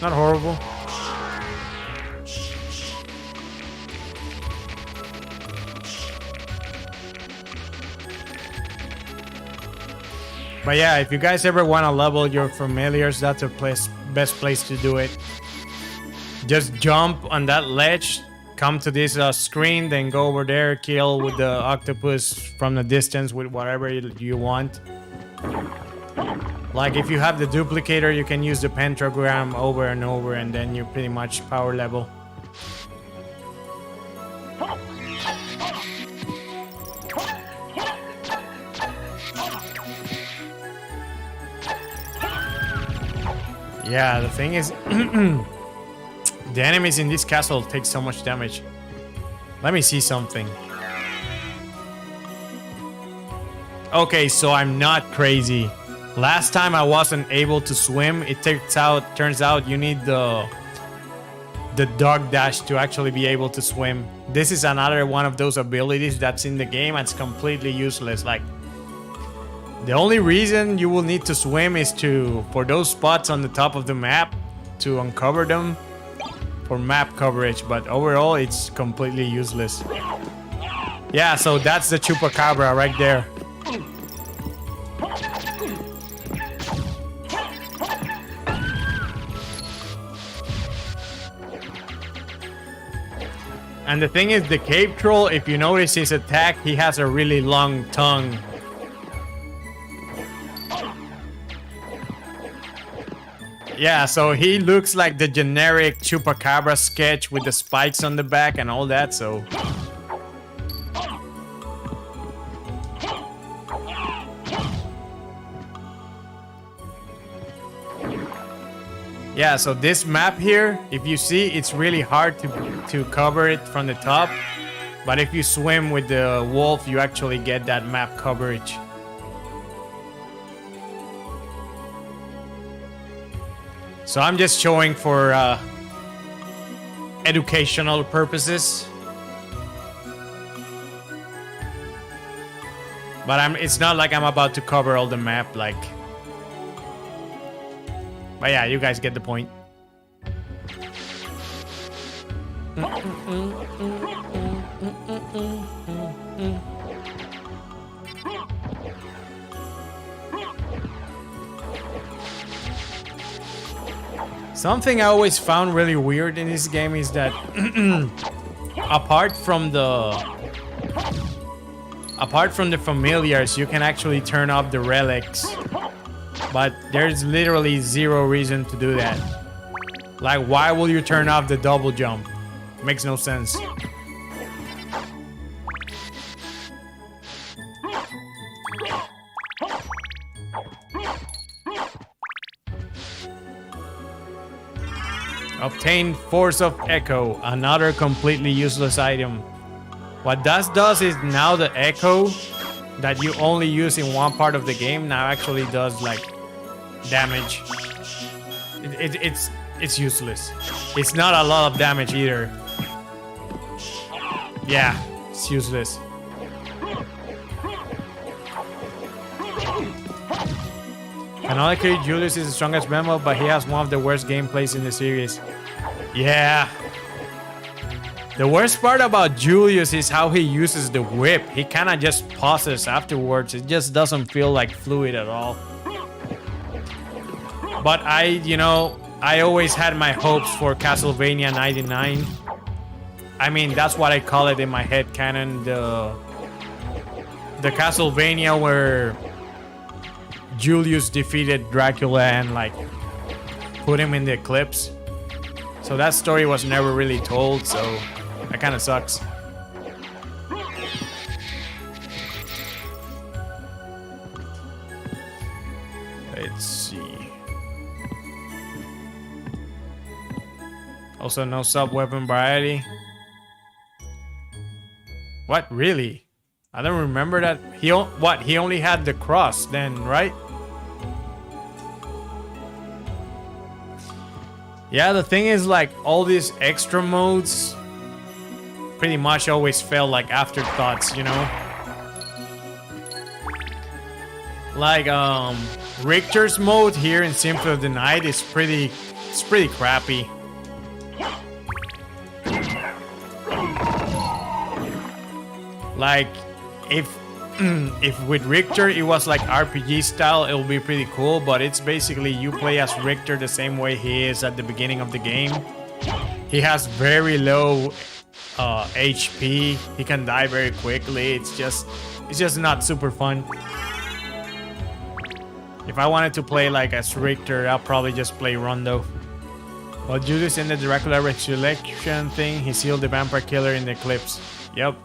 Not horrible. But yeah, if you guys ever want to level your familiars, that's the best place to do it. Just jump on that ledge, come to this screen, then go over there, kill with the octopus from the distance with whatever you want. Like if you have the duplicator, you can use the pentagram over and over, and then you're pretty much power level. Yeah, the thing is, the enemies in this castle take so much damage. Let me see something. Okay, so I'm not crazy. Last time I wasn't able to swim. It turns out you need the dog dash to actually be able to swim. This is another one of those abilities that's in the game. It's completely useless. Like, the only reason you will need to swim is for those spots on the top of the map to uncover them for map coverage, but overall it's completely useless. Yeah, so that's the chupacabra right there. And the thing is, the cave troll, if you notice his attack, he has a really long tongue. Yeah, so he looks like the generic chupacabra sketch with the spikes on the back and all that, so... Yeah, so this map here, if you see, it's really hard to cover it from the top. But if you swim with the wolf, you actually get that map coverage. So I'm just showing for educational purposes. But it's not like I'm about to cover all the map, like... But yeah, you guys get the point. Something I always found really weird in this game is that apart from the familiars, you can actually turn off the relics. But there's literally zero reason to do that. Like, why will you turn off the double jump? Makes no sense. Obtain Force of Echo, another completely useless item. What that does is now the Echo that you only use in one part of the game now actually does like damage. It's useless. It's not a lot of damage either. Yeah, it's useless. Canonically, Julius is the strongest member, but he has one of the worst gameplays in the series. Yeah. The worst part about Julius is how he uses the whip. He kind of just pauses afterwards. It just doesn't feel like fluid at all. But I always had my hopes for Castlevania 99. I mean, that's what I call it in my head canon. The Castlevania where Julius defeated Dracula and like put him in the eclipse. So that story was never really told, so that kind of sucks. Let's see. Also, no sub-weapon variety. What, really? I don't remember that. He only had the cross then, right? Yeah, the thing is, like, all these extra modes pretty much always felt like afterthoughts, you know? Like, Richter's mode here in Symphony of the Night is pretty crappy. Like, if with Richter it was like RPG style, it would be pretty cool, but it's basically you play as Richter the same way he is at the beginning of the game. He has very low HP. He can die very quickly. It's just not super fun. If I wanted to play like as Richter, I'll probably just play Rondo. While Judas in the Dracula Resurrection thing, he sealed the vampire killer in the eclipse. Yep.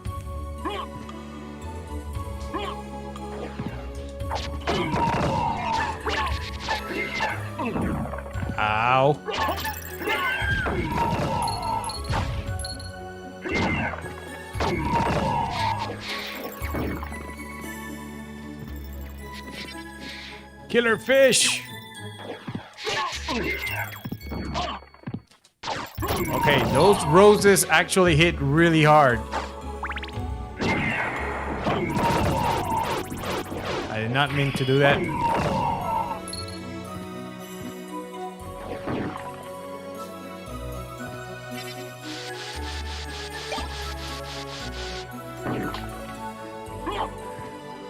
Ow. Killer fish. Okay, those roses actually hit really hard. I did not mean to do that.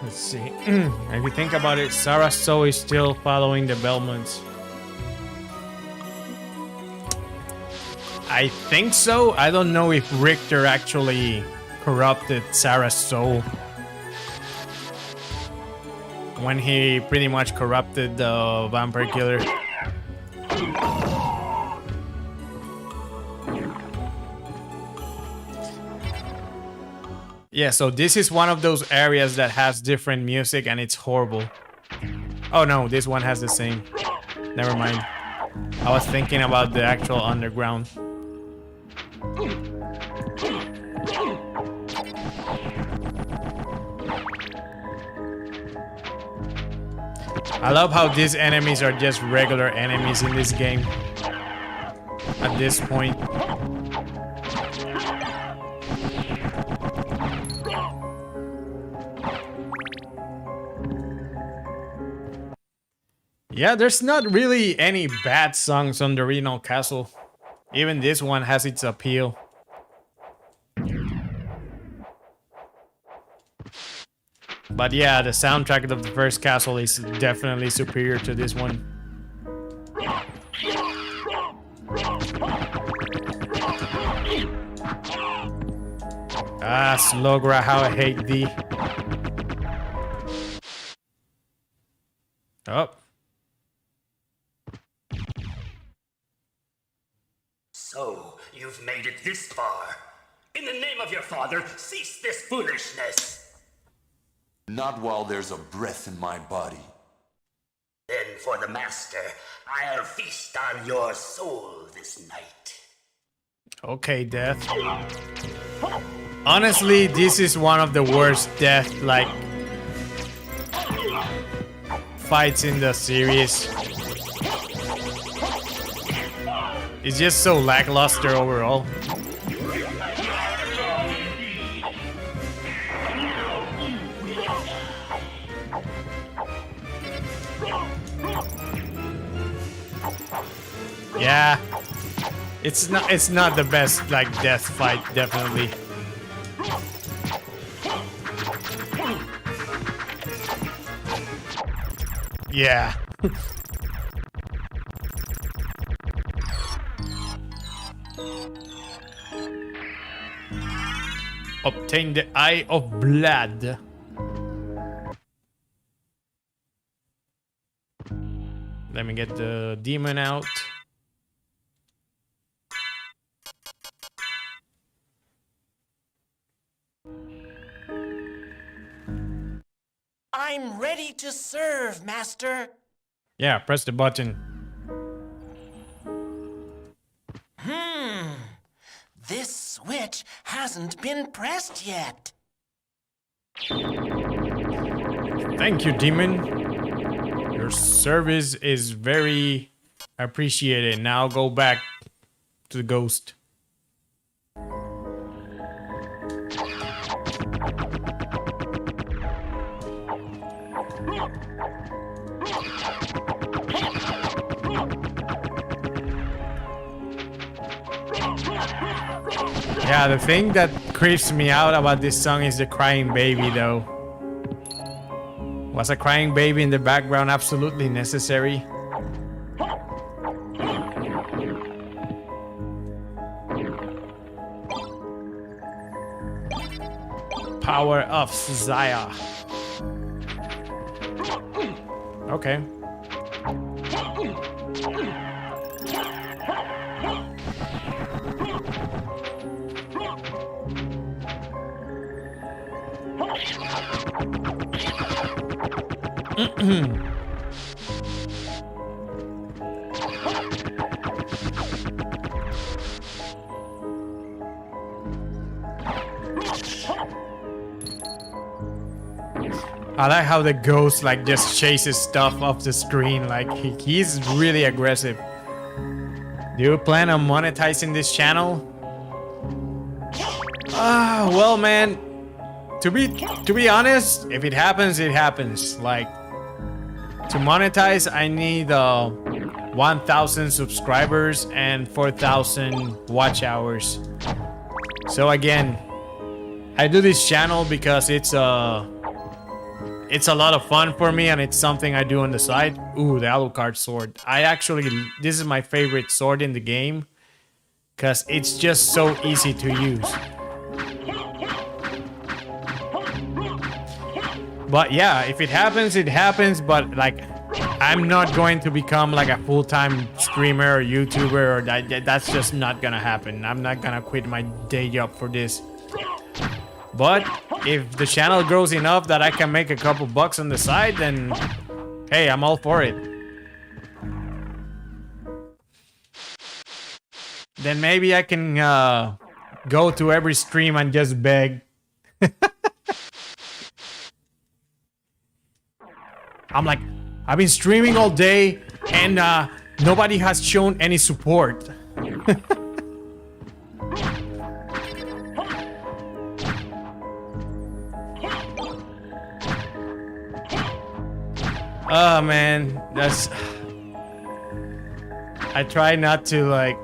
Let's see. If you think about it, Sarah's soul is still following the Belmonts. I think so. I don't know if Richter actually corrupted Sarah's soul when he pretty much corrupted the vampire killer. Yeah, so this is one of those areas that has different music and it's horrible. Oh no, this one has the same. Never mind. I was thinking about the actual underground. I love how these enemies are just regular enemies in this game. At this point. Yeah, there's not really any bad songs on the Renal Castle. Even this one has its appeal. But yeah, the soundtrack of the first castle is definitely superior to this one. Ah, Slogra, how I hate thee. Oh. So, you've made it this far. In the name of your father, cease this foolishness. Not while there's a breath in my body. Then for the master, I'll feast on your soul this night. Okay, Death. Honestly, this is one of the worst Death, like, fights in the series. It's just so lackluster overall. Yeah, it's not the best like Death fight, definitely. Yeah. Obtain the Eye of Blood. Let me get the demon out. I'm ready to serve, Master. Yeah, press the button. hasn't been pressed yet. Thank you, Demon. Your service is very appreciated. Now go back to the ghost. Yeah, the thing that creeps me out about this song is the crying baby, though. Was a crying baby in the background absolutely necessary? Power of Zaya. Okay. I like how the ghost like just chases stuff off the screen. Like he's really aggressive. Do you plan on monetizing this channel? Well, man. To be honest, if it happens, it happens. Like to monetize, I need 1,000 subscribers and 4,000 watch hours. So again, I do this channel because it's a lot of fun for me and it's something I do on the side. Ooh, the Alucard sword. This is my favorite sword in the game because it's just so easy to use. But yeah, if it happens, it happens. But like, I'm not going to become like a full-time streamer or YouTuber, or that's just not gonna happen. I'm not gonna quit my day job for this. But if the channel grows enough that I can make a couple bucks on the side, then hey, I'm all for it. Then maybe I can go to every stream and just beg. I'm like, I've been streaming all day and nobody has shown any support. Oh man, I try not to like.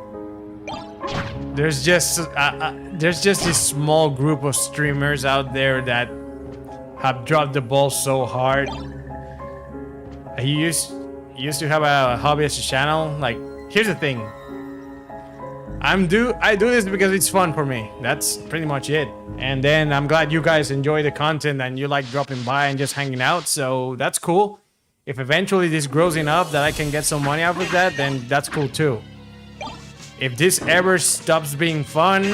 There's just this small group of streamers out there that have dropped the ball so hard. He used to have a hobbyist channel. Like, here's the thing. I do this because it's fun for me. That's pretty much it. And then I'm glad you guys enjoy the content and you like dropping by and just hanging out. So that's cool. If eventually this grows enough that I can get some money out of that, then that's cool too. If this ever stops being fun,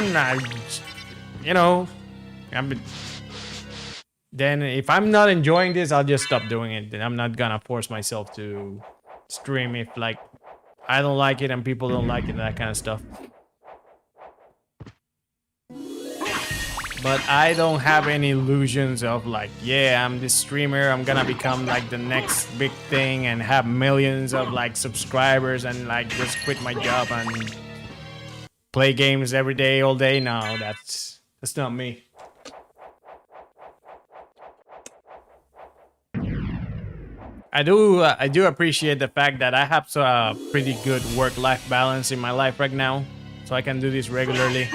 then if I'm not enjoying this, I'll just stop doing it. Then I'm not gonna force myself to stream if like I don't like it and people don't like it and that kind of stuff. But I don't have any illusions of like, yeah, I'm this streamer, I'm gonna become like the next big thing and have millions of like subscribers and like just quit my job and play games every day, all day. No, that's not me. I do appreciate the fact that I have a pretty good work-life balance in my life right now, so I can do this regularly.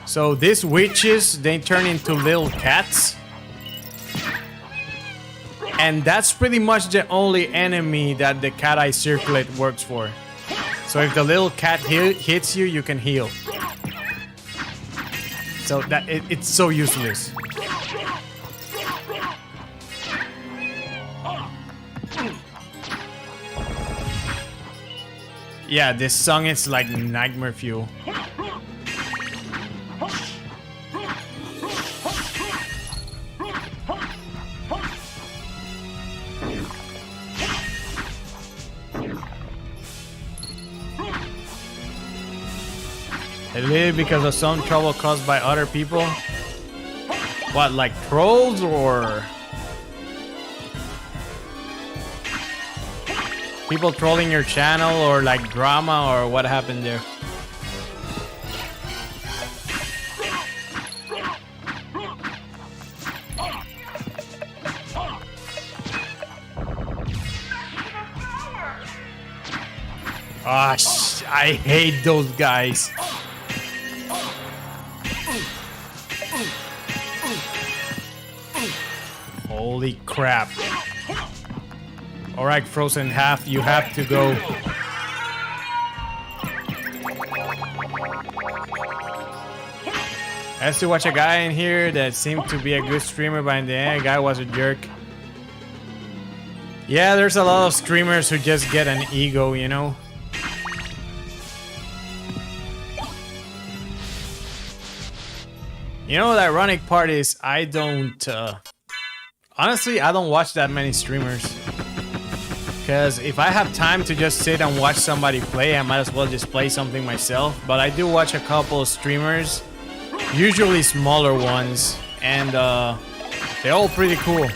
So these witches, they turn into little cats. And that's pretty much the only enemy that the cat eye circlet works for. So if the little cat hits you, you can heal. So that it's so useless. Yeah, this song is like nightmare fuel. leave because of some trouble caused by other people. What, like trolls or people trolling your channel, or like drama, or what happened there? Ah, I hate those guys. Holy crap. Alright, Frozen Half, you have to go. I used to watch a guy in here that seemed to be a good streamer, but in the end, the guy was a jerk. Yeah, there's a lot of streamers who just get an ego, you know? You know, the ironic part is I don't, honestly, I don't watch that many streamers. Because if I have time to just sit and watch somebody play, I might as well just play something myself. But I do watch a couple of streamers, usually smaller ones, and they're all pretty cool.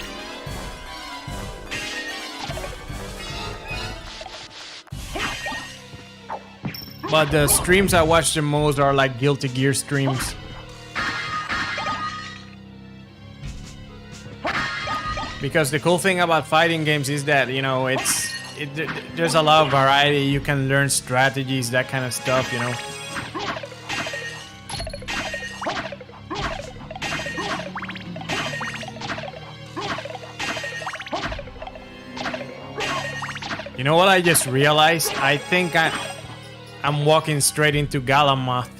But the streams I watch the most are like Guilty Gear streams. Because the cool thing about fighting games is that, you know, there's a lot of variety. You can learn strategies, that kind of stuff, you know. You know what I just realized? I think I'm walking straight into Galamoth.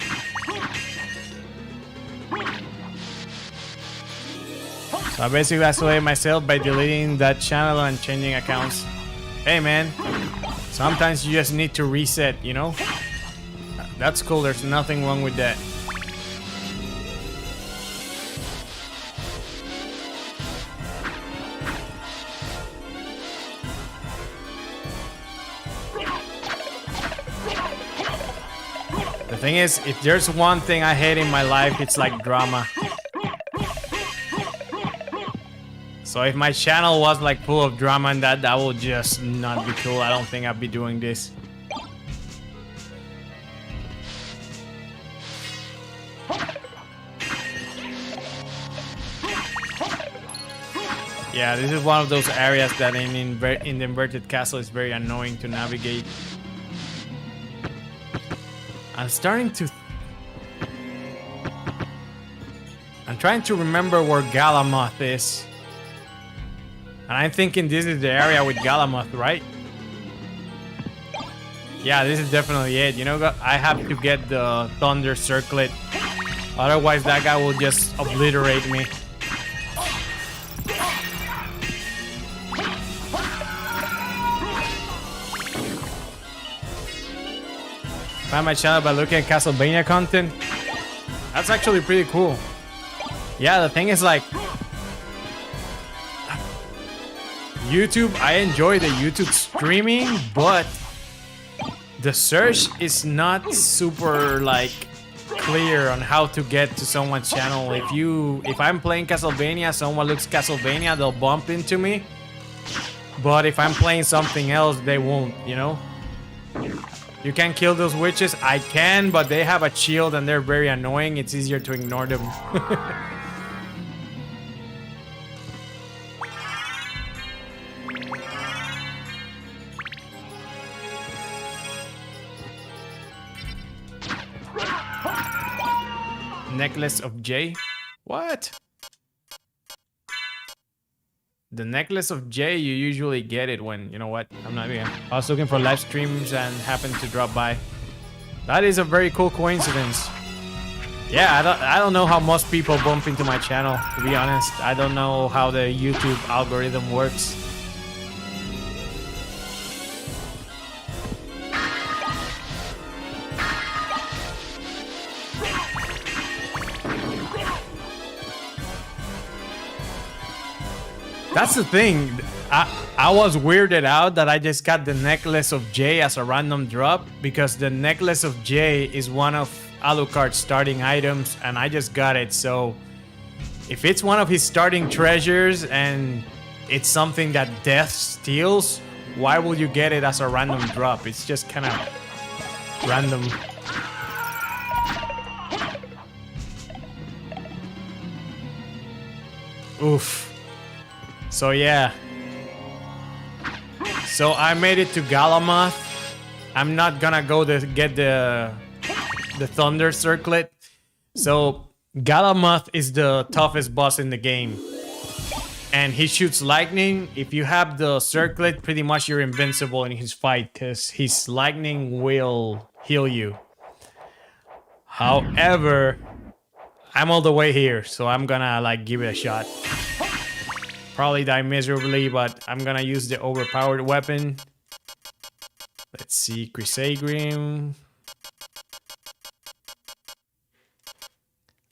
So I basically isolated myself by deleting that channel and changing accounts. Hey man, sometimes you just need to reset, you know? That's cool, there's nothing wrong with that. The thing is, if there's one thing I hate in my life, it's like drama. So if my channel was like full of drama and that would just not be cool. I don't think I'd be doing this. Yeah, this is one of those areas that in the inverted castle is very annoying to navigate. I'm trying to remember where Galamoth is. And I'm thinking this is the area with Galamoth, right? Yeah, this is definitely it. You know, I have to get the Thunder Circlet. Otherwise, that guy will just obliterate me. Find my channel by looking at Castlevania content. That's actually pretty cool. Yeah, the thing is like... YouTube, I enjoy the YouTube streaming, but the search is not super like clear on how to get to someone's channel. If I'm playing Castlevania, someone looks Castlevania, they'll bump into me. But if I'm playing something else, they won't, you know? You can kill those witches. I can, but they have a shield and they're very annoying. It's easier to ignore them. Necklace of J? What? The Necklace of J, you usually get it when, you know what, I'm not even. I was looking for live streams and happened to drop by. That is a very cool coincidence. Yeah, I don't know how most people bump into my channel, to be honest. I don't know how the YouTube algorithm works. That's the thing. I was weirded out that I just got the Necklace of J as a random drop, because the Necklace of J is one of Alucard starting items, and I just got it. So if it's one of his starting treasures and it's something that Death steals, why will you get it as a random drop? It's just kind of random. Oof. So yeah. So I made it to Galamoth. I'm not gonna go to get the Thunder Circlet. So Galamoth is the toughest boss in the game. And he shoots lightning. If you have the circlet, pretty much you're invincible in his fight because his lightning will heal you. However, I'm all the way here, so I'm gonna like give it a shot. Probably die miserably, but I'm gonna use the overpowered weapon. Let's see, Crisagrim.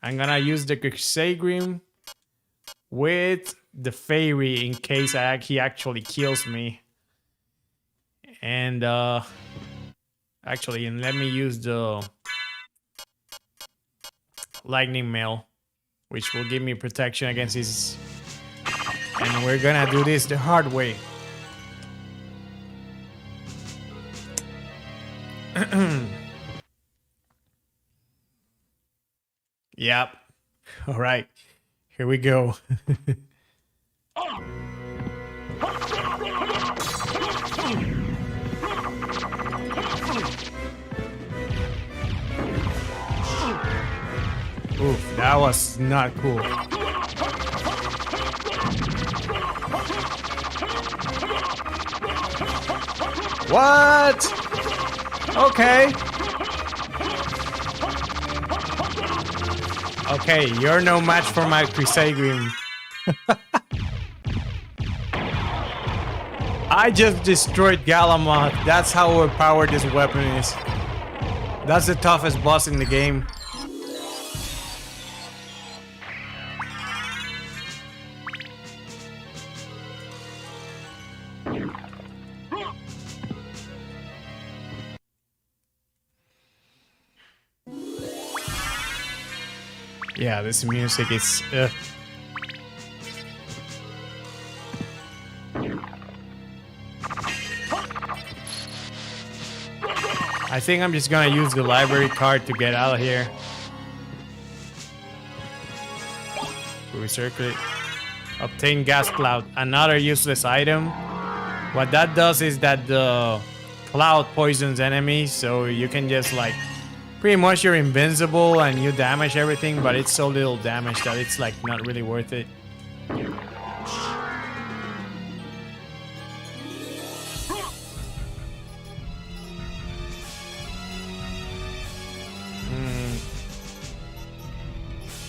I'm gonna use the Crisagrim with the Fairy in case he actually kills me. And actually, and let me use the Lightning Mail, which will give me protection against his. And we're gonna do this the hard way. Yep. All right. Here we go. Oof, that was not cool. What? Okay. Okay, you're no match for my Crisagrim. I just destroyed Galamoth. That's how overpowered this weapon is. That's the toughest boss in the game. Yeah, this music is... I think I'm just gonna use the library card to get out of here. Recirculate. Obtain gas cloud, another useless item. What that does is that the cloud poisons enemies, so you can just like... Pretty much you're invincible and you damage everything, but it's so little damage that it's like not really worth it.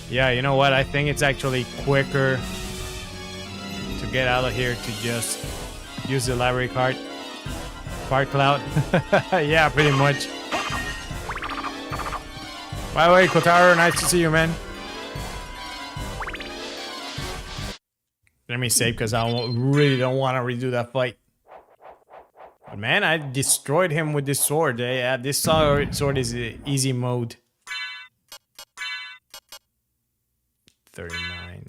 Yeah, you know what? I think it's actually quicker to get out of here to just use the library card. Fart cloud. Yeah, pretty much. By the way, Kotaro, nice to see you, man. Let me save because I really don't want to redo that fight. But man, I destroyed him with this sword. Yeah, this sword is easy mode. 39.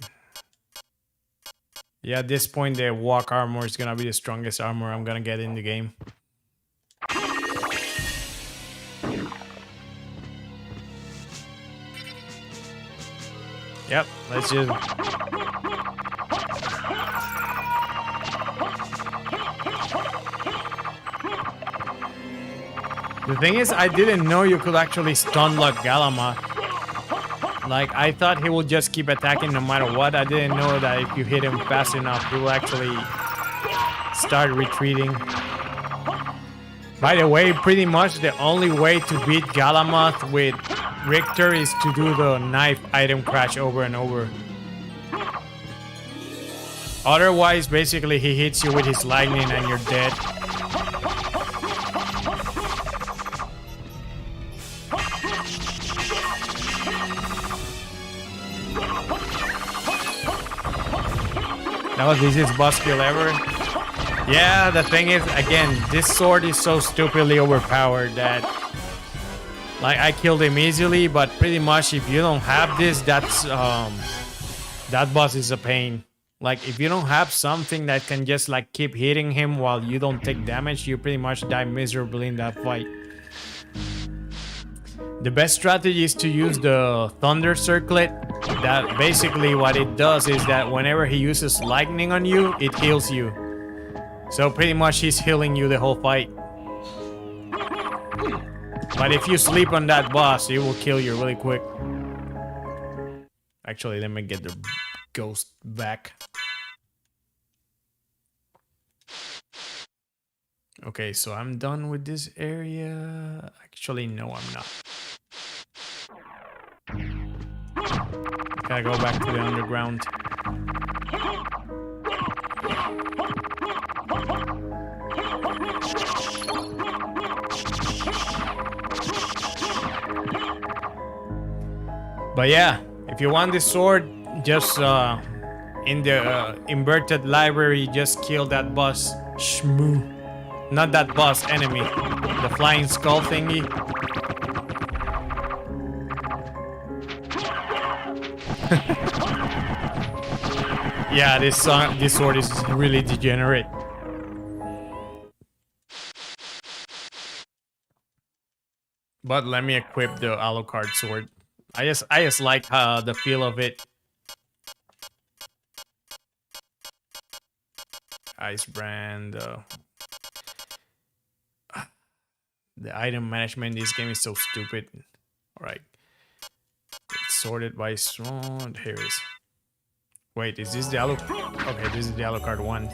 Yeah, at this point, the walk armor is gonna be the strongest armor I'm gonna get in the game. Yep, let's just... The thing is, I didn't know you could actually stun lock Galamoth. Like, I thought he would just keep attacking no matter what. I didn't know that if you hit him fast enough, he will actually start retreating. By the way, pretty much the only way to beat Galamoth with Richter is to do the knife item crash over and over. Otherwise, basically, he hits you with his lightning and you're dead. That was the easiest boss kill ever. Yeah, the thing is, again, this sword is so stupidly overpowered that Like, I killed him easily, but pretty much if you don't have this, that's that boss is a pain. Like, if you don't have something that can just like keep hitting him while you don't take damage, you pretty much die miserably in that fight. The best strategy is to use the Thunder Circlet. That basically what it does is that whenever he uses lightning on you, it heals you. So pretty much he's healing you the whole fight. But if you sleep on that boss, it will kill you really quick. Actually, let me get the ghost back. Okay, so I'm done with this area. Actually, no, I'm not. Gotta go back to the underground. But yeah, if you want this sword, just in the inverted library, just kill that boss. Shmoo. Not that boss, enemy. The flying skull thingy. Yeah, this sword is really degenerate. But let me equip the Alucard sword. I just like the feel of it. Ice brand. The item management in this game is so stupid. Alright. It's sorted by strong. Here it is. Wait, is this the Alucard? Okay, this is the Alucard 1.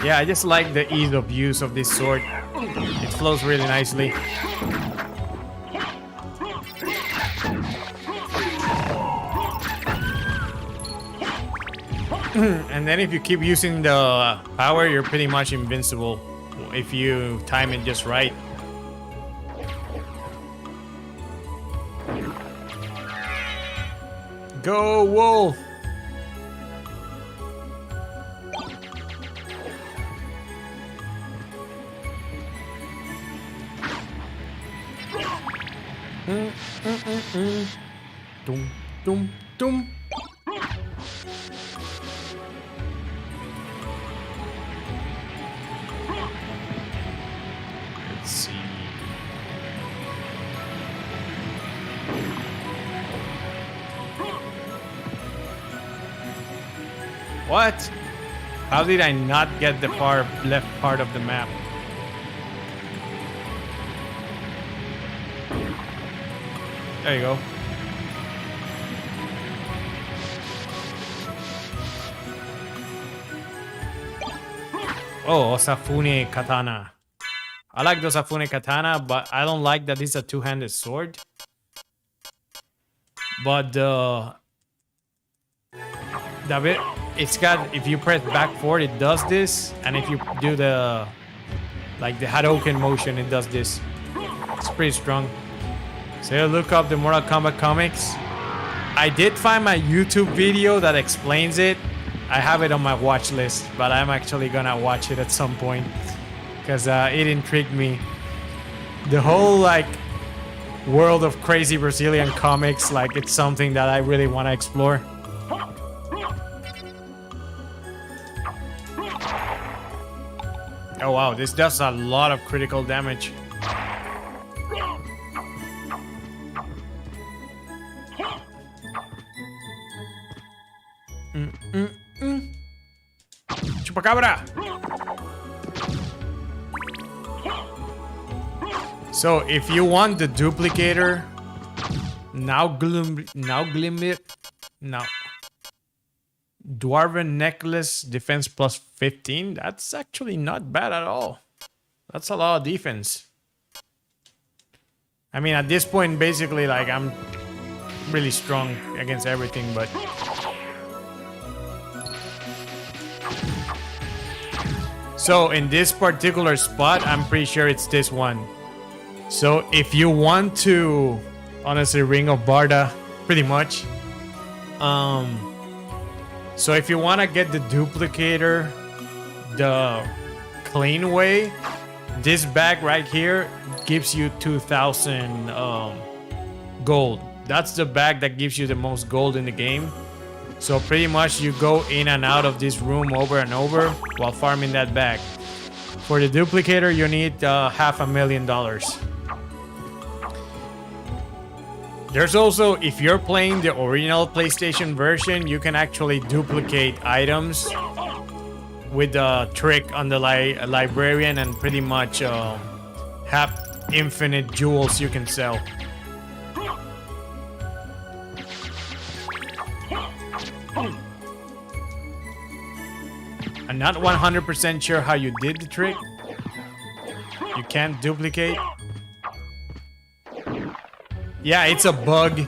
Yeah, I just like the ease of use of this sword. It flows really nicely. And then if you keep using the power, you're pretty much invincible if you time it just right. Go, Wolf! Dum, dum, dum. Let's see. What? How did I not get the far left part of the map? There you go. Oh, Osafune Katana. I like the Osafune Katana, but I don't like that it's a two-handed sword. But the bit, it's got, if you press back forward, it does this, and if you do the like the Hadouken motion, it does this. It's pretty strong. So look up the Mortal Kombat comics. I did find my YouTube video that explains it. I have it on my watch list, but I'm actually gonna watch it at some point because it intrigued me. The whole like world of crazy Brazilian comics, like it's something that I really want to explore. Oh wow, this does a lot of critical damage. Chupacabra! So if you want the duplicator, now Dwarven necklace defense plus 15. That's actually not bad at all. That's a lot of defense. I mean, at this point, basically, like I'm really strong against everything, but so in this particular spot, I'm pretty sure it's this one. So if you want to, honestly, Ring of Barda, pretty much. So if you want to get the duplicator the clean way, this bag right here gives you 2,000 gold. That's the bag that gives you the most gold in the game. So pretty much you go in and out of this room over and over while farming that bag. For the duplicator, you need $500,000. There's also, if you're playing the original PlayStation version, you can actually duplicate items with a trick on the librarian and pretty much have infinite jewels you can sell. I'm not 100% sure how you did the trick. You can't duplicate. Yeah, it's a bug.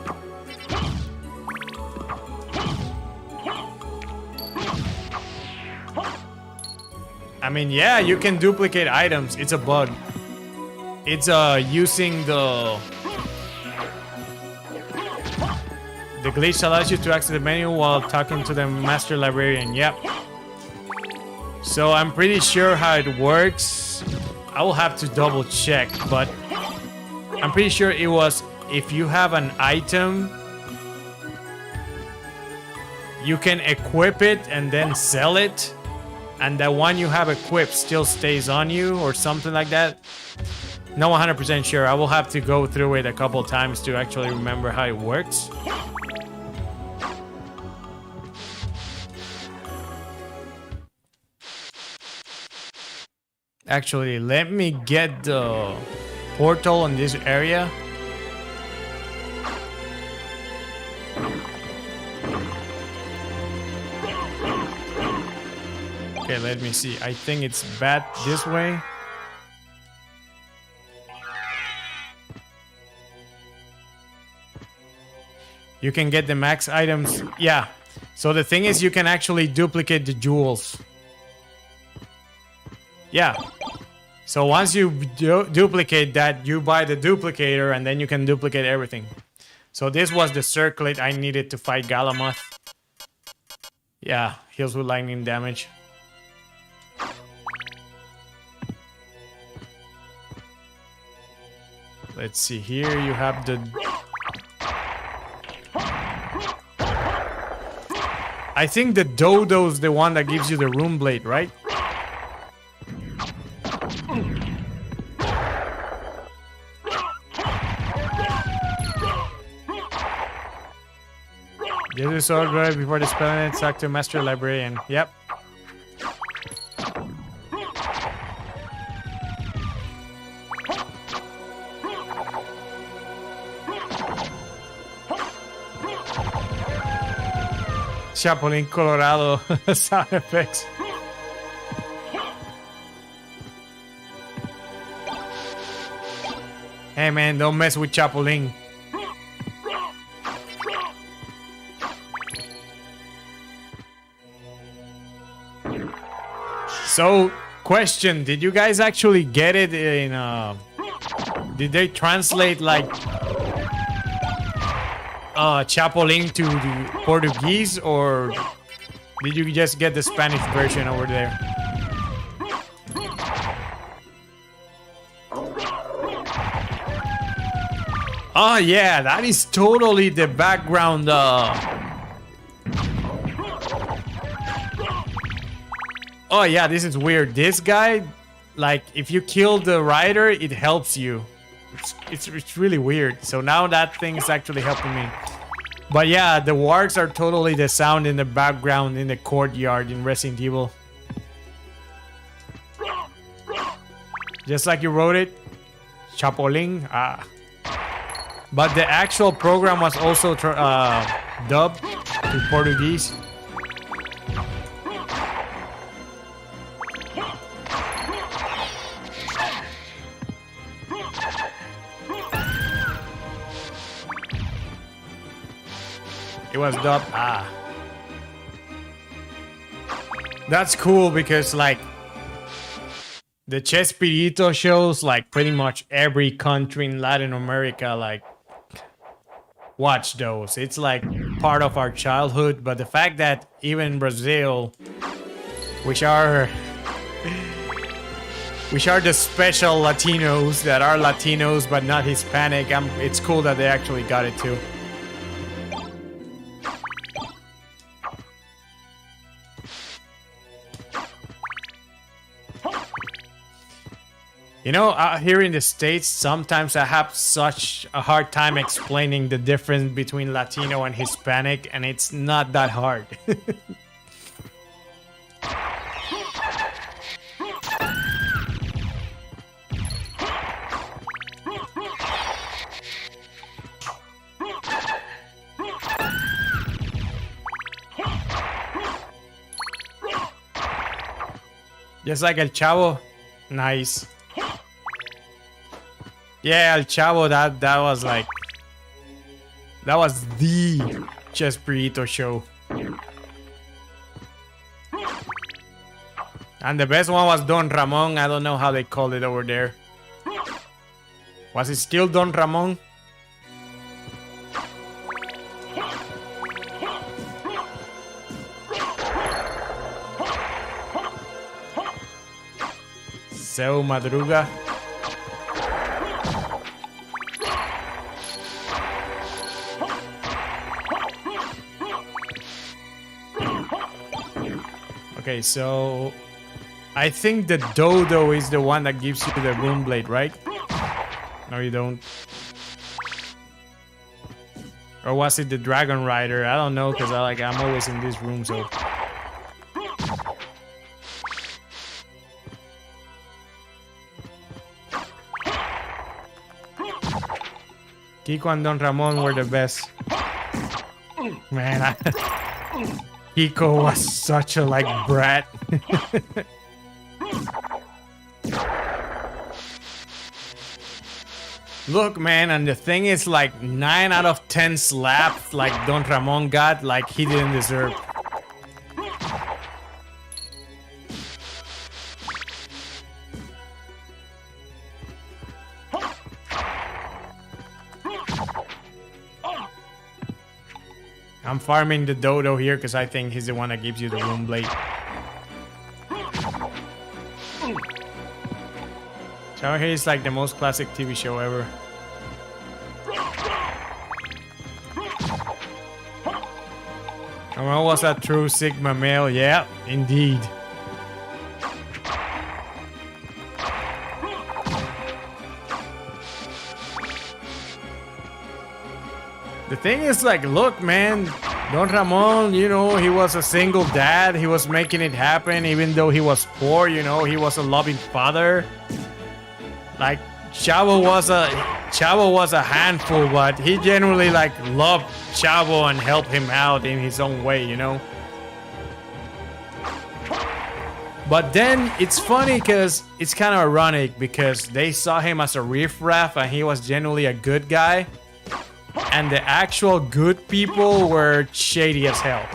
I mean, yeah, you can duplicate items. It's a bug. It's using the glitch allows you to access the menu while talking to the master librarian. Yep. So I'm pretty sure how it works. I will have to double check, but I'm pretty sure it was if you have an item, you can equip it and then sell it, and the one you have equipped still stays on you or something like that. Not 100% sure. I will have to go through it a couple times to actually remember how it works. Actually, let me get the portal in this area. Okay, let me see. I think it's bad this way. You can get the max items. Yeah. So the thing is, you can actually duplicate the jewels. Yeah. So once you duplicate that, you buy the duplicator and then you can duplicate everything. So this was the circlet I needed to fight Galamoth. Yeah, heals with lightning damage. Let's see, here you have the... I think the Dodo's the one that gives you the Rune Blade, right? This is all good before the spell ends. Talk to Master Librarian. Yep. Chapulín Colorado sound effects. Hey man, don't mess with Chapulín. So, question, did you guys actually get it in did they translate like Chapulín to the Portuguese, or did you just get the Spanish version over there? Oh yeah, that is totally the background Oh yeah, this is weird. This guy, like, if you kill the rider, it helps you. It's really weird. So now that thing is actually helping me. But yeah, the wargs are totally the sound in the background in the courtyard in Resident Evil. Just like you wrote it, Chapulín. But the actual program was also dubbed to Portuguese. It was dubbed. That's cool because, like, the Chespirito shows, like, pretty much every country in Latin America, like, watch those. It's like part of our childhood, but the fact that even in Brazil, which are the special Latinos that are Latinos but not Hispanic, it's cool that they actually got it too. You know, here in the States, sometimes I have such a hard time explaining the difference between Latino and Hispanic, and it's not that hard. Just like El Chavo. Nice. Yeah, El Chavo, that was like... That was the Chespirito show. And the best one was Don Ramon. I don't know how they called it over there. Was it still Don Ramon? Seu Madruga. Okay, so I think the dodo is the one that gives you the boom blade, right? No, you don't. Or was it the dragon rider? I don't know, because I'm always in this room, so. Kiko and Don Ramon were the best. Man, Kiko was such a brat. Look, man, and the thing is 9 out of 10 slaps Don Ramon got he didn't deserve. I'm farming the dodo here because I think he's the one that gives you the boom blade. Tower Hill is the most classic TV show ever. Ramon was a true Sigma male. Yeah, indeed. The thing is look, man, Don Ramon, you know, he was a single dad. He was making it happen even though he was poor, you know, he was a loving father. Chavo was a handful, but he genuinely loved Chavo and helped him out in his own way, you know. But then it's funny because it's kind of ironic because they saw him as a riffraff and he was genuinely a good guy. And the actual good people were shady as hell.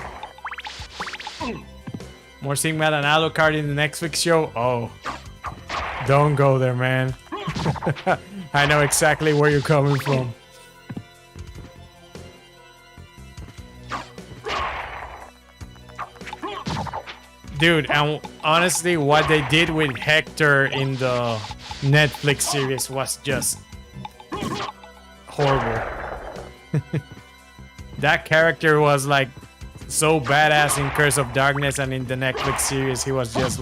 More Sigma than Alucard in the Netflix show? Oh. Don't go there, man. I know exactly where you're coming from. Dude, and honestly, what they did with Hector in the Netflix series was just horrible. That character was so badass in Curse of Darkness, and in the Netflix series he was just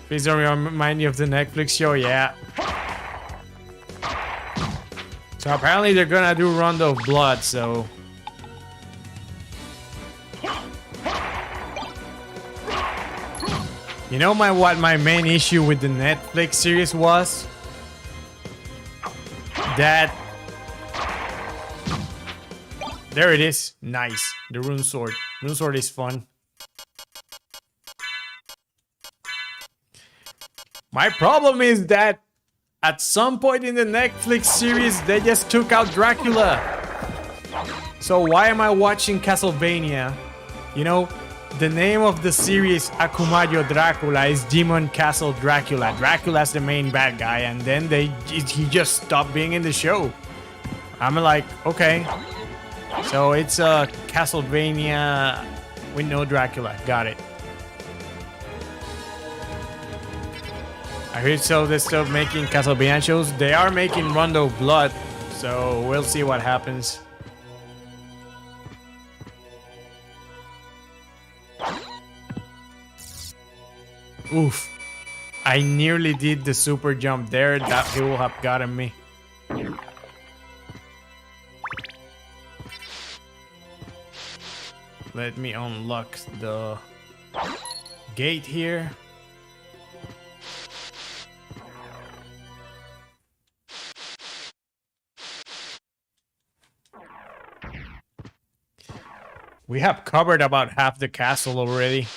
please don't remind me of the Netflix show. Yeah. So apparently they're gonna do Rondo of Blood, so you know what my main issue with the Netflix series was? That there it is. Nice. The rune sword. Rune sword is fun. My problem is that at some point in the Netflix series they just took out Dracula. So why am I watching Castlevania? You know, the name of the series Akumayo Dracula is Demon Castle Dracula. Dracula's the main bad guy, and then he just stopped being in the show. I'm like, okay. So it's a Castlevania with no Dracula. Got it. I heard so they still making Castlevania shows. They are making Rondo Blood, so we'll see what happens. Oof. I nearly did the super jump there. That it will have gotten me. Let me unlock the gate here. We have covered about half the castle already.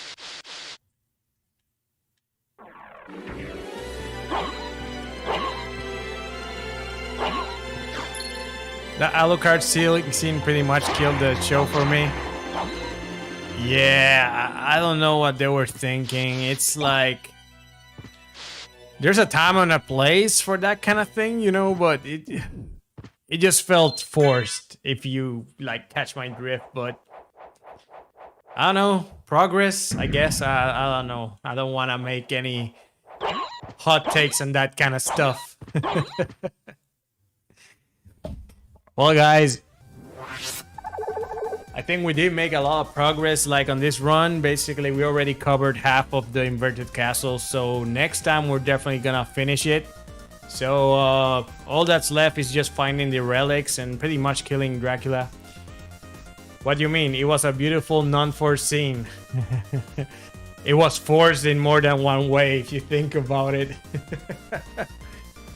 The Alucard scene pretty much killed the show for me. Yeah, I don't know what they were thinking. It's like there's a time and a place for that kind of thing, you know, but it just felt forced if you like catch my drift. But I don't know, progress, I guess. I don't know. I don't want to make any hot takes on that kind of stuff. Well, guys, I think we did make a lot of progress like on this run. Basically, we already covered half of the inverted castle, so next time we're definitely gonna finish it. So all that's left is just finding the relics and pretty much killing Dracula. What do you mean? It was a beautiful non-foreseen. It was forced in more than one way if you think about it.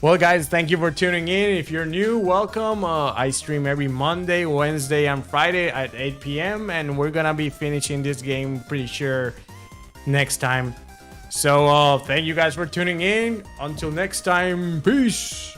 Well, guys, thank you for tuning in. If you're new, welcome. I stream every Monday, Wednesday, and Friday at 8 p.m. And we're going to be finishing this game pretty sure next time. So thank you guys for tuning in. Until next time, peace.